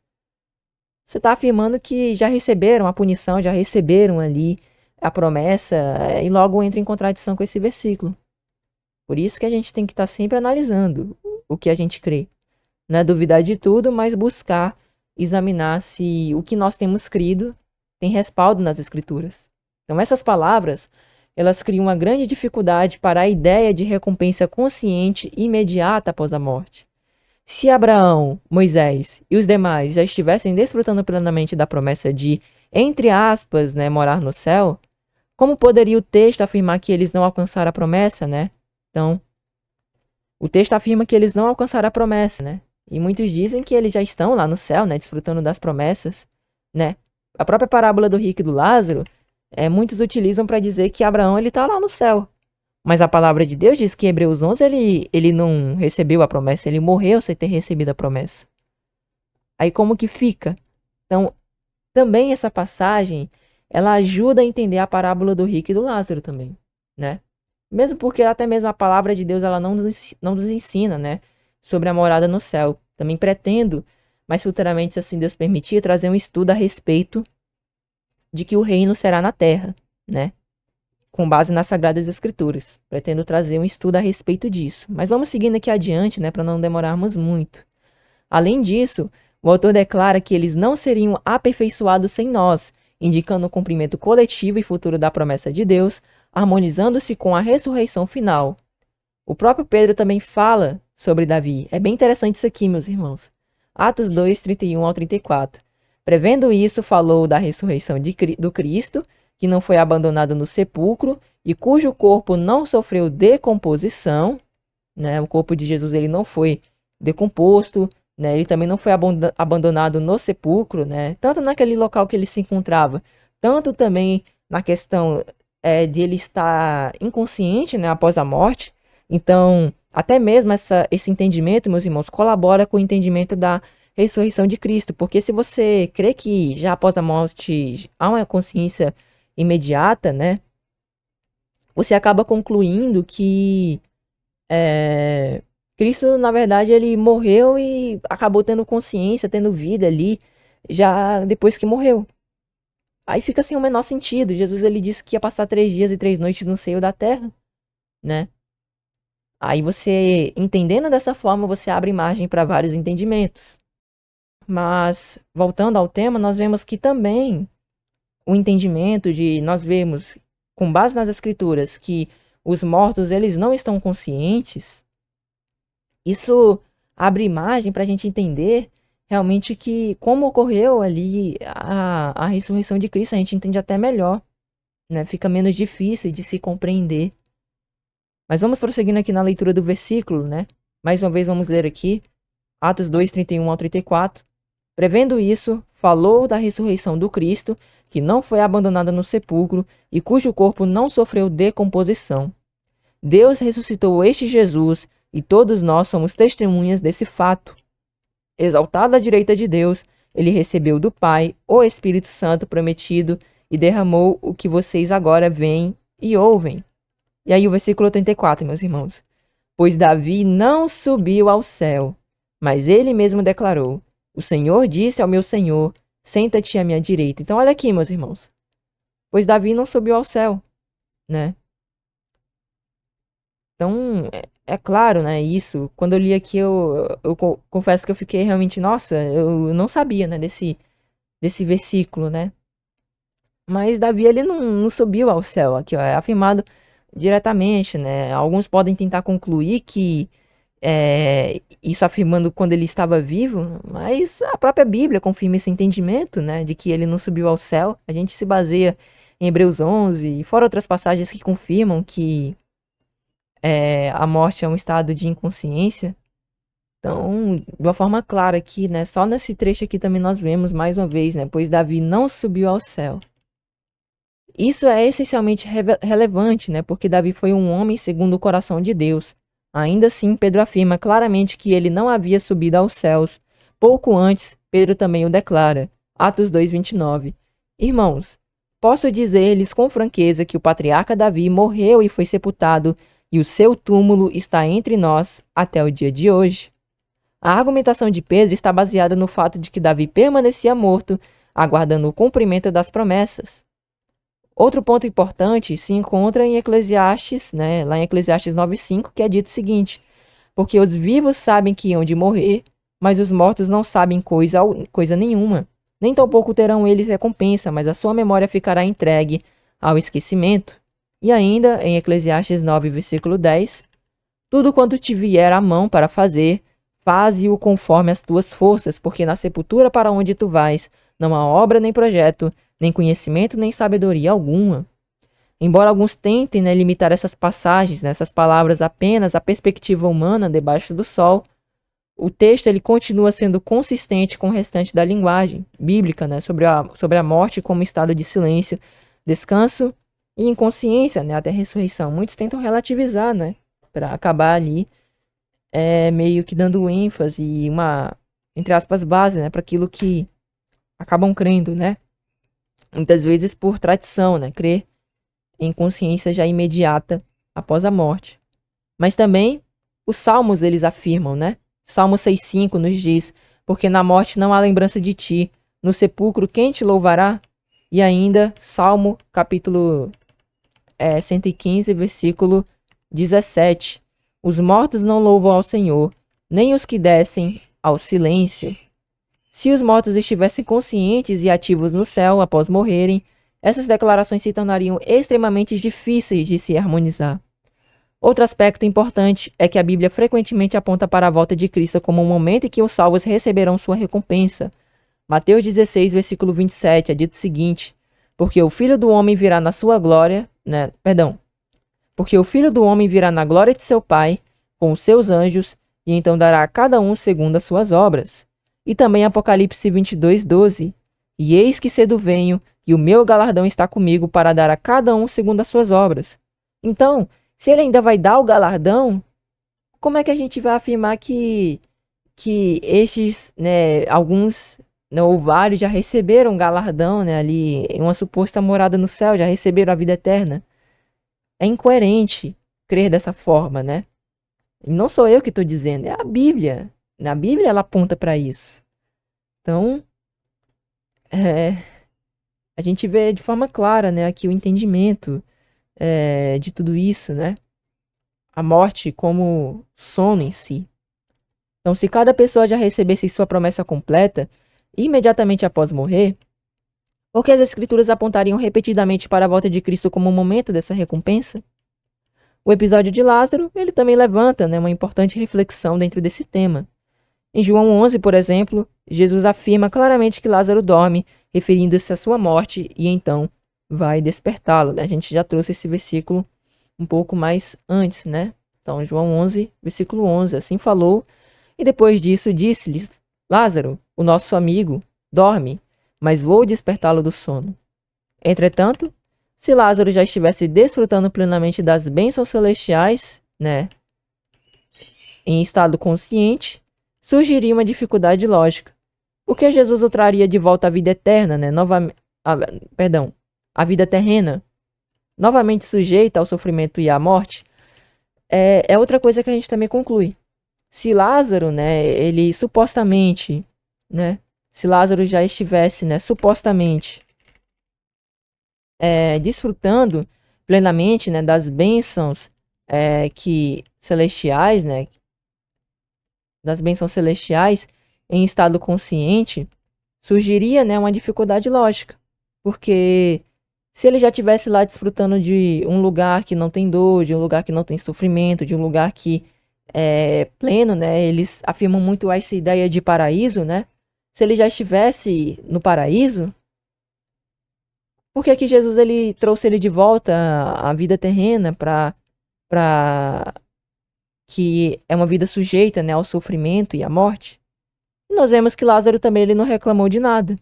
você está afirmando que já receberam a punição, já receberam ali a promessa, e logo entra em contradição com esse versículo. Por isso que a gente tem que estar sempre analisando o que a gente crê. Não é duvidar de tudo, mas buscar examinar se o que nós temos crido tem respaldo nas Escrituras. Então, essas palavras, elas criam uma grande dificuldade para a ideia de recompensa consciente e imediata após a morte. Se Abraão, Moisés e os demais já estivessem desfrutando plenamente da promessa de, entre aspas, né, morar no céu, como poderia o texto afirmar que eles não alcançaram a promessa, né? Então, o texto afirma que eles não alcançaram a promessa, né? E muitos dizem que eles já estão lá no céu, né? Desfrutando das promessas, né? A própria parábola do rico e do Lázaro, muitos utilizam para dizer que Abraão ele está lá no céu. Mas a palavra de Deus diz que em Hebreus 11 ele não recebeu a promessa, ele morreu sem ter recebido a promessa. Aí como que fica? Então, também essa passagem, ela ajuda a entender a parábola do rico e do Lázaro também, né? Mesmo porque até mesmo a palavra de Deus ela não nos ensina, né, sobre a morada no céu. Também pretendo, mas futuramente, se assim Deus permitir, trazer um estudo a respeito de que o reino será na terra, né? Com base nas Sagradas Escrituras. Pretendo trazer um estudo a respeito disso. Mas vamos seguindo aqui adiante, né, para não demorarmos muito. Além disso, o autor declara que eles não seriam aperfeiçoados sem nós, indicando o cumprimento coletivo e futuro da promessa de Deus, harmonizando-se com a ressurreição final. O próprio Pedro também fala sobre Davi. É bem interessante isso aqui, meus irmãos. Atos 2, 31 ao 34. Prevendo isso, falou da ressurreição do Cristo, que não foi abandonado no sepulcro e cujo corpo não sofreu decomposição, né? O corpo de Jesus ele não foi decomposto, né? Ele também não foi abandonado no sepulcro, né? Tanto naquele local que ele se encontrava, tanto também na questão de ele estar inconsciente, né, após a morte. Então, até mesmo esse entendimento, meus irmãos, colabora com o entendimento da ressurreição de Cristo, porque se você crê que já após a morte há uma consciência imediata, né, você acaba concluindo que Cristo, na verdade, ele morreu e acabou tendo consciência, tendo vida ali, já depois que morreu. Aí fica assim o menor sentido. Jesus, ele disse que ia passar 3 dias e 3 noites no seio da terra, né? Aí você, entendendo dessa forma, você abre margem para vários entendimentos. Mas, voltando ao tema, nós vemos que também o entendimento de nós vemos, com base nas escrituras, que os mortos, eles não estão conscientes, Isso abre imagem para a gente entender realmente que como ocorreu ali a ressurreição de Cristo, a gente entende até melhor, né? Fica menos difícil de se compreender. Mas vamos prosseguindo aqui na leitura do versículo, né? Mais uma vez vamos ler aqui, Atos 2, 31 ao 34. Prevendo isso, falou da ressurreição do Cristo, que não foi abandonada no sepulcro e cujo corpo não sofreu decomposição. Deus ressuscitou este Jesus e todos nós somos testemunhas desse fato. Exaltado à direita de Deus, ele recebeu do Pai o Espírito Santo prometido e derramou o que vocês agora veem e ouvem. E aí o versículo 34, meus irmãos. Pois Davi não subiu ao céu, mas ele mesmo declarou: o Senhor disse ao meu Senhor, senta-te à minha direita. Então olha aqui, meus irmãos. Pois Davi não subiu ao céu, né? Então, é claro, né, isso. Quando eu li aqui, eu confesso que eu fiquei realmente, nossa, eu não sabia, né, desse versículo, né? Mas Davi, ele não subiu ao céu, aqui, ó, é afirmado diretamente, né? Alguns podem tentar concluir que isso afirmando quando ele estava vivo, mas a própria Bíblia confirma esse entendimento, né, de que ele não subiu ao céu. A gente se baseia em Hebreus 11, e fora outras passagens que confirmam que a morte é um estado de inconsciência. Então, de uma forma clara aqui, né, só nesse trecho aqui também nós vemos mais uma vez, né, pois Davi não subiu ao céu. Isso é essencialmente relevante, né, porque Davi foi um homem segundo o coração de Deus. Ainda assim, Pedro afirma claramente que ele não havia subido aos céus. Pouco antes, Pedro também o declara. Atos 2:29. Irmãos, posso dizer-lhes com franqueza que o patriarca Davi morreu e foi sepultado, e o seu túmulo está entre nós até o dia de hoje. A argumentação de Pedro está baseada no fato de que Davi permanecia morto, aguardando o cumprimento das promessas. Outro ponto importante se encontra em Eclesiastes, né, lá em Eclesiastes 9:5, que é dito o seguinte: porque os vivos sabem que hão de morrer, mas os mortos não sabem coisa nenhuma. Nem tampouco terão eles recompensa, mas a sua memória ficará entregue ao esquecimento. E ainda, em Eclesiastes 9, versículo 10, tudo quanto te vier à mão para fazer, faze-o conforme as tuas forças, porque na sepultura para onde tu vais, não há obra nem projeto, nem conhecimento, nem sabedoria alguma. Embora alguns tentem, né, limitar essas passagens, né, essas palavras apenas à perspectiva humana debaixo do sol, o texto ele continua sendo consistente com o restante da linguagem bíblica, né, sobre a morte como estado de silêncio, descanso e inconsciência, né, até a ressurreição. Muitos tentam relativizar, né, para acabar ali meio que dando ênfase e uma, entre aspas, base, né, para aquilo que acabam crendo, né. Muitas vezes por tradição, né? Crer em consciência já imediata após a morte. Mas também os salmos eles afirmam, né? Salmo 6:5 nos diz: porque na morte não há lembrança de ti, no sepulcro quem te louvará? E ainda Salmo capítulo 115, versículo 17: os mortos não louvam ao Senhor, nem os que descem ao silêncio. Se os mortos estivessem conscientes e ativos no céu após morrerem, essas declarações se tornariam extremamente difíceis de se harmonizar. Outro aspecto importante é que a Bíblia frequentemente aponta para a volta de Cristo como um momento em que os salvos receberão sua recompensa. Mateus 16, versículo 27, é dito o seguinte: porque o Filho do Homem virá na sua glória, porque o Filho do Homem virá na glória de seu Pai, com os seus anjos, e então dará a cada um segundo as suas obras. E também Apocalipse 22:12. E eis que cedo venho, e o meu galardão está comigo para dar a cada um segundo as suas obras. Então, se ele ainda vai dar o galardão, como é que a gente vai afirmar que estes, né, alguns, né, ou vários já receberam galardão, né, ali em uma suposta morada no céu, já receberam a vida eterna? É incoerente crer dessa forma, né? E não sou eu que estou dizendo, é a Bíblia. Na Bíblia ela aponta para isso. Então, a gente vê de forma clara, né, aqui o entendimento de tudo isso, né? A morte como sono em si. Então, se cada pessoa já recebesse sua promessa completa, imediatamente após morrer, por que as Escrituras apontariam repetidamente para a volta de Cristo como o momento dessa recompensa? O episódio de Lázaro, ele também levanta, né, uma importante reflexão dentro desse tema. Em João 11, por exemplo, Jesus afirma claramente que Lázaro dorme, referindo-se à sua morte, e então vai despertá-lo, né? A gente já trouxe esse versículo um pouco mais antes, né? Então, João 11, versículo 11, assim falou, e depois disso disse-lhes, Lázaro, o nosso amigo, dorme, mas vou despertá-lo do sono. Entretanto, se Lázaro já estivesse desfrutando plenamente das bênçãos celestiais, né, em estado consciente, surgiria uma dificuldade lógica. Por que Jesus o traria de volta à vida eterna, né, à vida terrena, novamente sujeita ao sofrimento e à morte? É outra coisa que a gente também conclui. Se Lázaro, né, ele supostamente, né, se Lázaro já estivesse, né, supostamente desfrutando plenamente, né, das bênçãos celestiais, né, das bênçãos celestiais em estado consciente, surgiria, né, uma dificuldade lógica, porque se ele já estivesse lá desfrutando de um lugar que não tem dor, de um lugar que não tem sofrimento, de um lugar que é pleno, né, eles afirmam muito essa ideia de paraíso, né, se ele já estivesse no paraíso, por que que Jesus ele trouxe ele de volta à vida terrena para que é uma vida sujeita, né, ao sofrimento e à morte? E nós vemos que Lázaro também ele não reclamou de nada.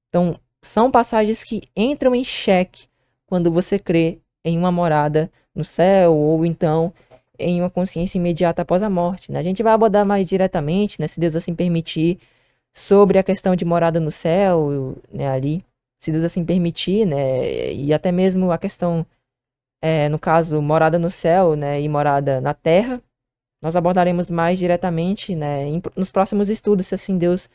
Então, são passagens que entram em xeque quando você crê em uma morada no céu ou então em uma consciência imediata após a morte, né? A gente vai abordar mais diretamente, né, se Deus assim permitir, sobre a questão de morada no céu, né, ali, se Deus assim permitir, né, e até mesmo a questão, no caso, morada no céu, né, e morada na terra, nós abordaremos mais diretamente, né, nos próximos estudos, se assim Deus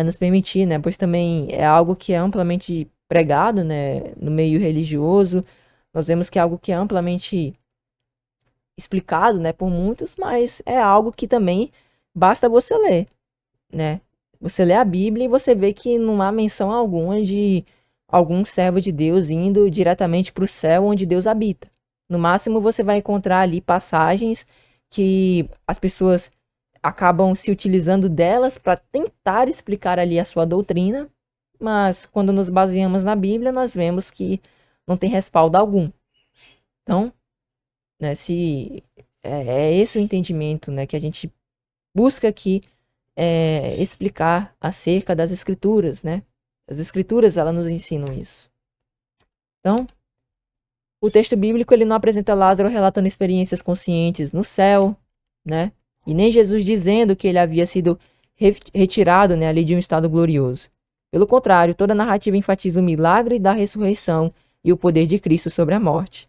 nos permitir, né, pois também é algo que é amplamente pregado, né, no meio religioso, nós vemos que é algo que é amplamente explicado, né, por muitos, mas é algo que também basta você ler, né, você lê a Bíblia e você vê que não há menção alguma de algum servo de Deus indo diretamente para o céu onde Deus habita. No máximo você vai encontrar ali passagens que as pessoas acabam se utilizando delas para tentar explicar ali a sua doutrina, mas quando nos baseamos na Bíblia, nós vemos que não tem respaldo algum. Então, né, se é esse o entendimento, né, que a gente busca aqui explicar acerca das Escrituras, né? As Escrituras, elas nos ensinam isso. Então, o texto bíblico ele não apresenta Lázaro relatando experiências conscientes no céu, né? E nem Jesus dizendo que ele havia sido retirado, né, ali de um estado glorioso. Pelo contrário, toda a narrativa enfatiza o milagre da ressurreição e o poder de Cristo sobre a morte.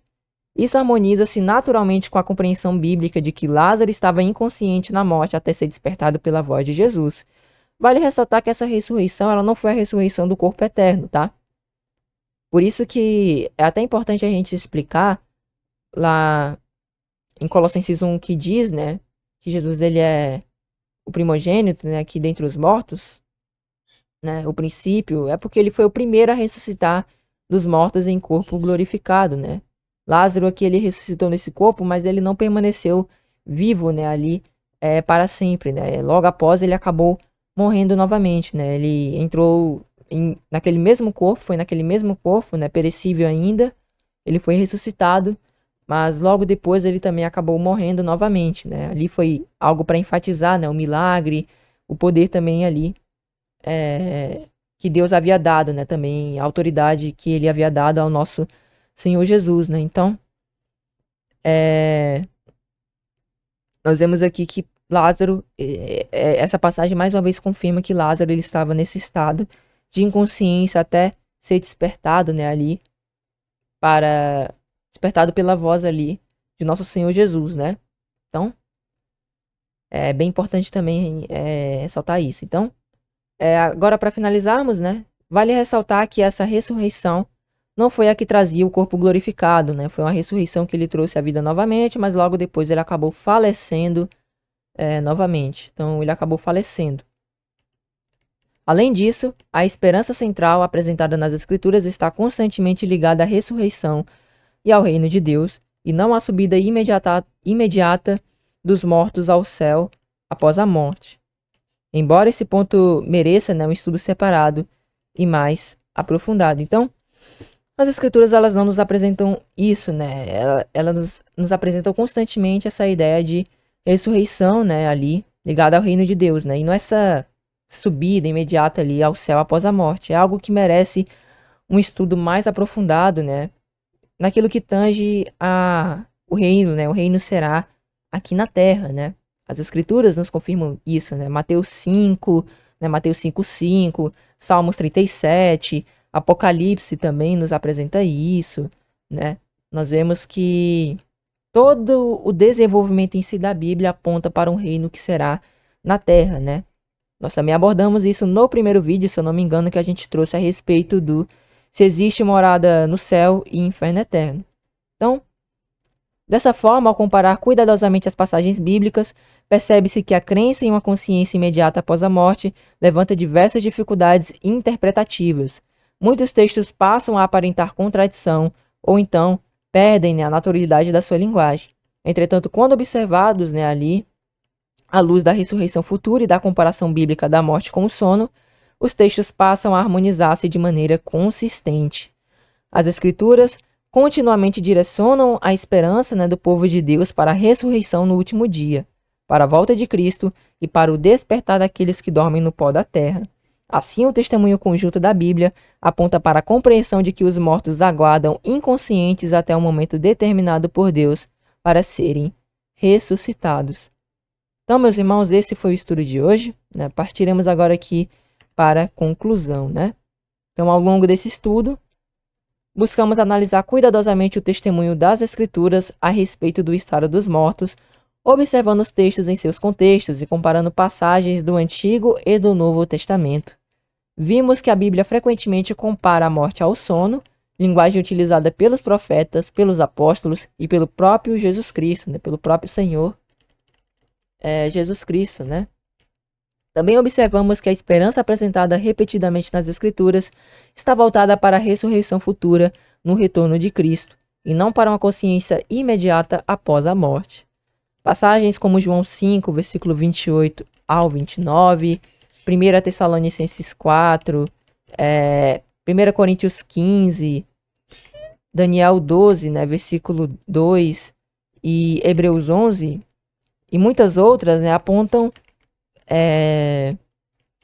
Isso harmoniza-se naturalmente com a compreensão bíblica de que Lázaro estava inconsciente na morte até ser despertado pela voz de Jesus. Vale ressaltar que essa ressurreição ela não foi a ressurreição do corpo eterno, tá? Por isso que é até importante a gente explicar lá em Colossenses 1 que diz, né, que Jesus ele é o primogênito, né, aqui dentre os mortos, né, o princípio, é porque ele foi o primeiro a ressuscitar dos mortos em corpo glorificado, né? Lázaro aqui ele ressuscitou nesse corpo, mas ele não permaneceu vivo, né, ali para sempre, né? Logo após ele acabou morrendo novamente, né? Ele entrou naquele mesmo corpo, foi naquele mesmo corpo, né, perecível ainda. Ele foi ressuscitado, mas logo depois ele também acabou morrendo novamente, né? Ali foi algo para enfatizar, né, o milagre, o poder também ali que Deus havia dado, né? Também a autoridade que ele havia dado ao nosso Senhor Jesus, né? Então, nós vemos aqui que Lázaro, essa passagem mais uma vez confirma que Lázaro ele estava nesse estado de inconsciência até ser despertado, né? Ali, despertado pela voz ali de nosso Senhor Jesus, né? Então, é bem importante também ressaltar isso. Então, agora para finalizarmos, né? Vale ressaltar que essa ressurreição não foi a que trazia o corpo glorificado, né? Foi uma ressurreição que ele trouxe à vida novamente, mas logo depois ele acabou falecendo novamente. Então ele acabou falecendo. Além disso, a esperança central apresentada nas Escrituras está constantemente ligada à ressurreição e ao reino de Deus, e não a subida imediata dos mortos ao céu após a morte. Embora esse ponto mereça, né, um estudo separado e mais aprofundado. Então, as escrituras elas não nos apresentam isso, né? Elas nos apresentam constantemente essa ideia de ressurreição, né, ali ligada ao reino de Deus, né? E não essa subida imediata ali ao céu após a morte. É algo que merece um estudo mais aprofundado, né? Naquilo que tange o reino, né? O reino será aqui na terra, né? As escrituras nos confirmam isso, né? Mateus 5, né? Mateus 5:5, Salmos 37, Apocalipse também nos apresenta isso, né? Nós vemos que todo o desenvolvimento em si da Bíblia aponta para um reino que será na terra, né? Nós também abordamos isso no primeiro vídeo, se eu não me engano, que a gente trouxe a respeito do se existe morada no céu e inferno eterno. Então, dessa forma, ao comparar cuidadosamente as passagens bíblicas, percebe-se que a crença em uma consciência imediata após a morte levanta diversas dificuldades interpretativas. Muitos textos passam a aparentar contradição, ou então perdem, né, a naturalidade da sua linguagem. Entretanto, quando observados, né, ali, à luz da ressurreição futura e da comparação bíblica da morte com o sono, os textos passam a harmonizar-se de maneira consistente. As Escrituras continuamente direcionam a esperança, né, do povo de Deus para a ressurreição no último dia, para a volta de Cristo e para o despertar daqueles que dormem no pó da terra. Assim, o testemunho conjunto da Bíblia aponta para a compreensão de que os mortos aguardam inconscientes até o momento determinado por Deus para serem ressuscitados. Então, meus irmãos, esse foi o estudo de hoje, né? Partiremos agora aqui para a conclusão, né? Então, ao longo desse estudo, buscamos analisar cuidadosamente o testemunho das Escrituras a respeito do estado dos mortos, observando os textos em seus contextos e comparando passagens do Antigo e do Novo Testamento. Vimos que a Bíblia frequentemente compara a morte ao sono, linguagem utilizada pelos profetas, pelos apóstolos e pelo próprio Jesus Cristo, né? Pelo próprio Senhor Jesus Cristo, né? Também observamos que a esperança apresentada repetidamente nas Escrituras está voltada para a ressurreição futura no retorno de Cristo, e não para uma consciência imediata após a morte. Passagens como João 5, versículo 28 ao 29, 1 Tessalonicenses 4, 1 Coríntios 15, Daniel 12, né, versículo 2, e Hebreus 11, e muitas outras, né, apontam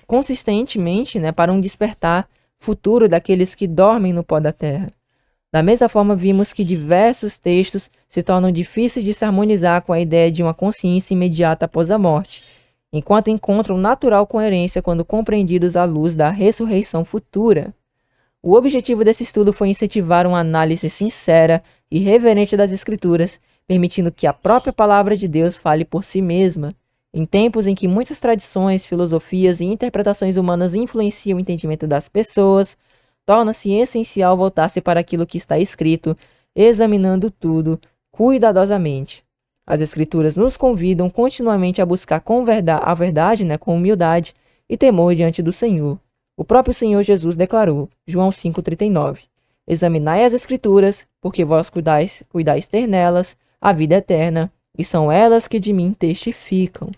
consistentemente, né, para um despertar futuro daqueles que dormem no pó da terra. Da mesma forma, vimos que diversos textos se tornam difíceis de se harmonizar com a ideia de uma consciência imediata após a morte, enquanto encontram natural coerência quando compreendidos à luz da ressurreição futura. O objetivo desse estudo foi incentivar uma análise sincera e reverente das Escrituras, permitindo que a própria palavra de Deus fale por si mesma. Em tempos em que muitas tradições, filosofias e interpretações humanas influenciam o entendimento das pessoas, torna-se essencial voltar-se para aquilo que está escrito, examinando tudo cuidadosamente. As Escrituras nos convidam continuamente a buscar a verdade, né, com humildade e temor diante do Senhor. O próprio Senhor Jesus declarou, João 5,39, examinai as Escrituras, porque vós cuidais ter nelas a vida eterna, e são elas que de mim testificam.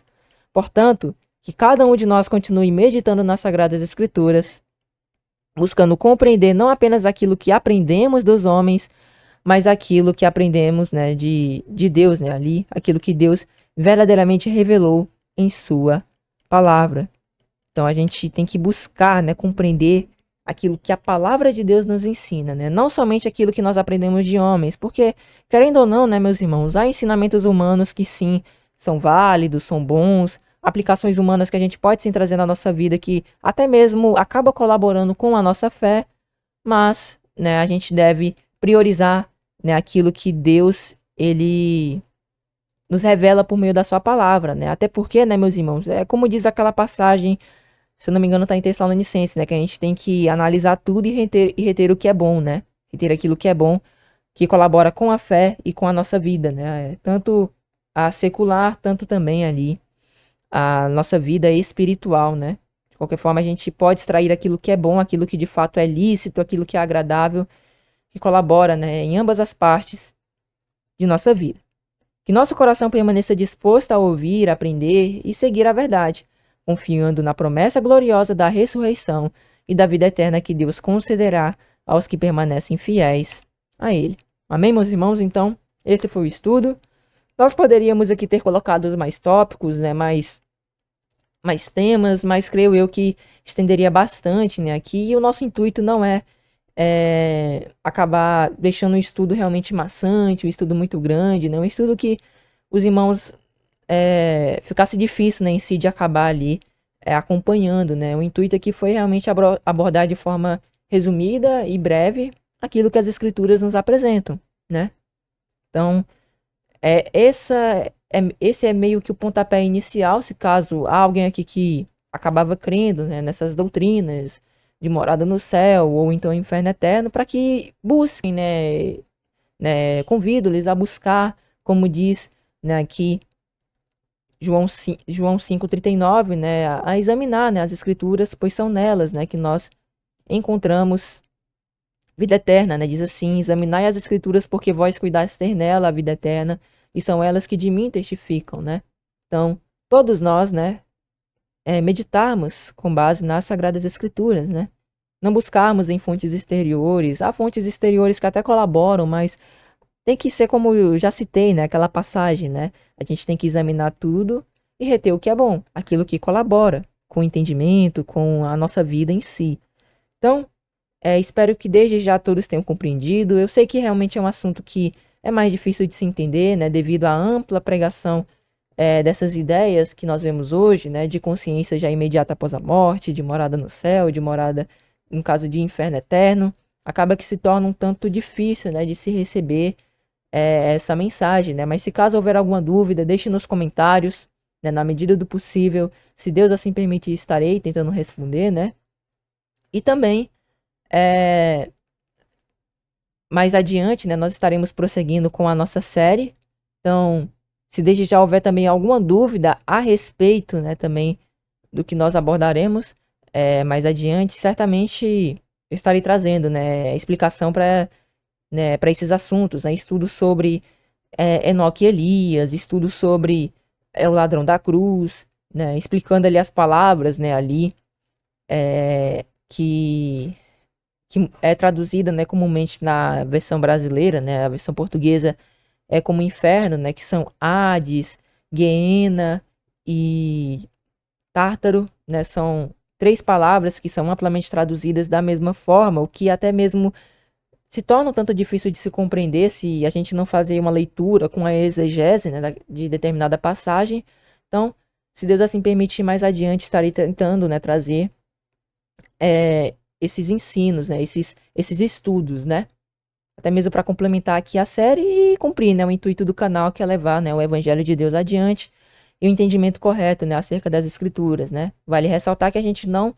Portanto, que cada um de nós continue meditando nas Sagradas Escrituras, buscando compreender não apenas aquilo que aprendemos dos homens, mas aquilo que aprendemos, né, de Deus, né, ali, aquilo que Deus verdadeiramente revelou em sua palavra. Então a gente tem que buscar, né, compreender aquilo que a palavra de Deus nos ensina, né? Não somente aquilo que nós aprendemos de homens, porque, querendo ou não, né, meus irmãos, há ensinamentos humanos que sim, são válidos, são bons, aplicações humanas que a gente pode sim trazer na nossa vida que até mesmo acaba colaborando com a nossa fé, mas, né, a gente deve priorizar, né, aquilo que Deus, ele nos revela por meio da sua palavra, né? Até porque, né, meus irmãos, como diz aquela passagem, se eu não me engano, está em Tessalonicenses, né? Que a gente tem que analisar tudo e reter o que é bom, né? Reter aquilo que é bom, que colabora com a fé e com a nossa vida, né? Tanto a secular, tanto também ali a nossa vida espiritual, né? De qualquer forma, a gente pode extrair aquilo que é bom, aquilo que de fato é lícito, aquilo que é agradável, que colabora, né? Em ambas as partes de nossa vida. Que nosso coração permaneça disposto a ouvir, aprender e seguir a verdade, confiando na promessa gloriosa da ressurreição e da vida eterna que Deus concederá aos que permanecem fiéis a Ele. Amém, meus irmãos? Então, esse foi o estudo. Nós poderíamos aqui ter colocado mais tópicos, né, mais temas, mas creio eu que estenderia bastante, né, aqui. E o nosso intuito não é acabar deixando um estudo realmente maçante, um estudo muito grande, né? Um estudo que os irmãos ficasse difícil, né, em si de acabar ali acompanhando, né? O intuito aqui foi realmente abordar de forma resumida e breve aquilo que as escrituras nos apresentam, né? Então, esse é meio que o pontapé inicial, se caso há alguém aqui que acabava crendo, né, nessas doutrinas de morada no céu ou então inferno eterno, para que busquem, convido-lhes a buscar, como diz, né, aqui João 5,39, né, a examinar, né, as escrituras, pois são nelas, né, que nós encontramos vida eterna, né, diz assim: examinai as escrituras porque vós cuidais ter nela a vida eterna, e são elas que de mim testificam, né? Então, todos nós, né, meditarmos com base nas Sagradas Escrituras, né? Não buscarmos em fontes exteriores. Há fontes exteriores que até colaboram, mas tem que ser como eu já citei, né? Aquela passagem, né? A gente tem que examinar tudo e reter o que é bom, aquilo que colabora com o entendimento, com a nossa vida em si. Então, espero que desde já todos tenham compreendido. Eu sei que realmente é um assunto que é mais difícil de se entender, né? Devido à ampla pregação dessas ideias que nós vemos hoje, né, de consciência já imediata após a morte, de morada no céu, de morada, no caso de inferno eterno, acaba que se torna um tanto difícil, né, de se receber essa mensagem, né? Mas se caso houver alguma dúvida, deixe nos comentários, né, na medida do possível, se Deus assim permitir, estarei tentando responder, né? E também, mais adiante, né, nós estaremos prosseguindo com a nossa série, então se desde já houver também alguma dúvida a respeito, né, também do que nós abordaremos mais adiante, certamente eu estarei trazendo, né, explicação para esses assuntos, né, estudos sobre Enoque e Elias, estudos sobre o ladrão da cruz, né, explicando ali as palavras, né, ali que é traduzida, né, comumente na versão brasileira, né, a versão portuguesa como inferno, né, que são Hades, Guiena e Tártaro, né, são três palavras que são amplamente traduzidas da mesma forma, o que até mesmo se torna um tanto difícil de se compreender se a gente não fazer uma leitura com a exegese, né, de determinada passagem. Então, se Deus assim permitir, mais adiante estarei tentando, né, trazer esses ensinos, né, esses estudos, né, até mesmo para complementar aqui a série e cumprir, né, o intuito do canal, que é levar, né, o Evangelho de Deus adiante e o entendimento correto, né, acerca das Escrituras, né. Vale ressaltar que a gente não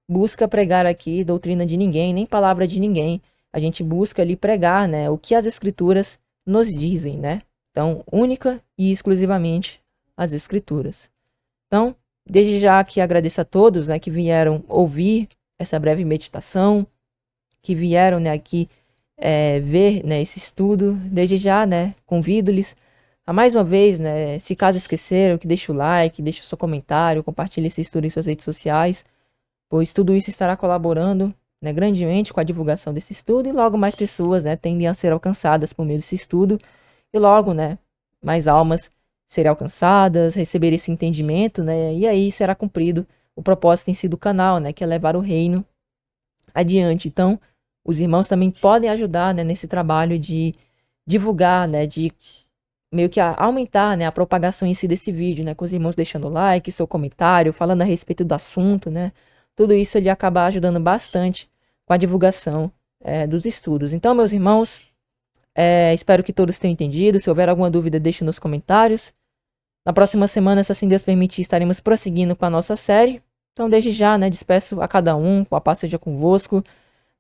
busca pregar aqui doutrina de ninguém, nem palavra de ninguém. A gente busca ali pregar, né, o que as Escrituras nos dizem, né. Então, única e exclusivamente as Escrituras. Então, desde já que agradeço a todos, né, que vieram ouvir essa breve meditação, que vieram, né, aqui ver, né, esse estudo. Desde já, né, convido-lhes a mais uma vez, né, se caso esqueceram, que deixe o like, deixe o seu comentário, compartilhe esse estudo em suas redes sociais, pois tudo isso estará colaborando, né, grandemente com a divulgação desse estudo, e logo mais pessoas, né, tendem a ser alcançadas por meio desse estudo, e logo, né, mais almas serão alcançadas, receber esse entendimento, né, e aí será cumprido o propósito em si do canal, né, que é levar o reino adiante. Então, os irmãos também podem ajudar, né, nesse trabalho de divulgar, né, de meio que aumentar, né, a propagação em si desse vídeo, né, com os irmãos deixando like, seu comentário, falando a respeito do assunto, né, tudo isso ele acaba ajudando bastante com a divulgação dos estudos. Então, meus irmãos, espero que todos tenham entendido. Se houver alguma dúvida, deixe nos comentários. Na próxima semana, se assim Deus permitir, estaremos prosseguindo com a nossa série. Então, desde já, né, despeço a cada um, com a paz seja convosco.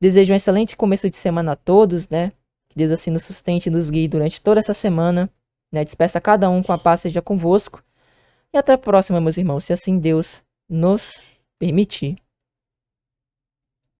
Desejo um excelente começo de semana a todos, né? Que Deus assim nos sustente e nos guie durante toda essa semana, né? Despeça a cada um, com a paz seja convosco. E até a próxima, meus irmãos, se assim Deus nos permitir.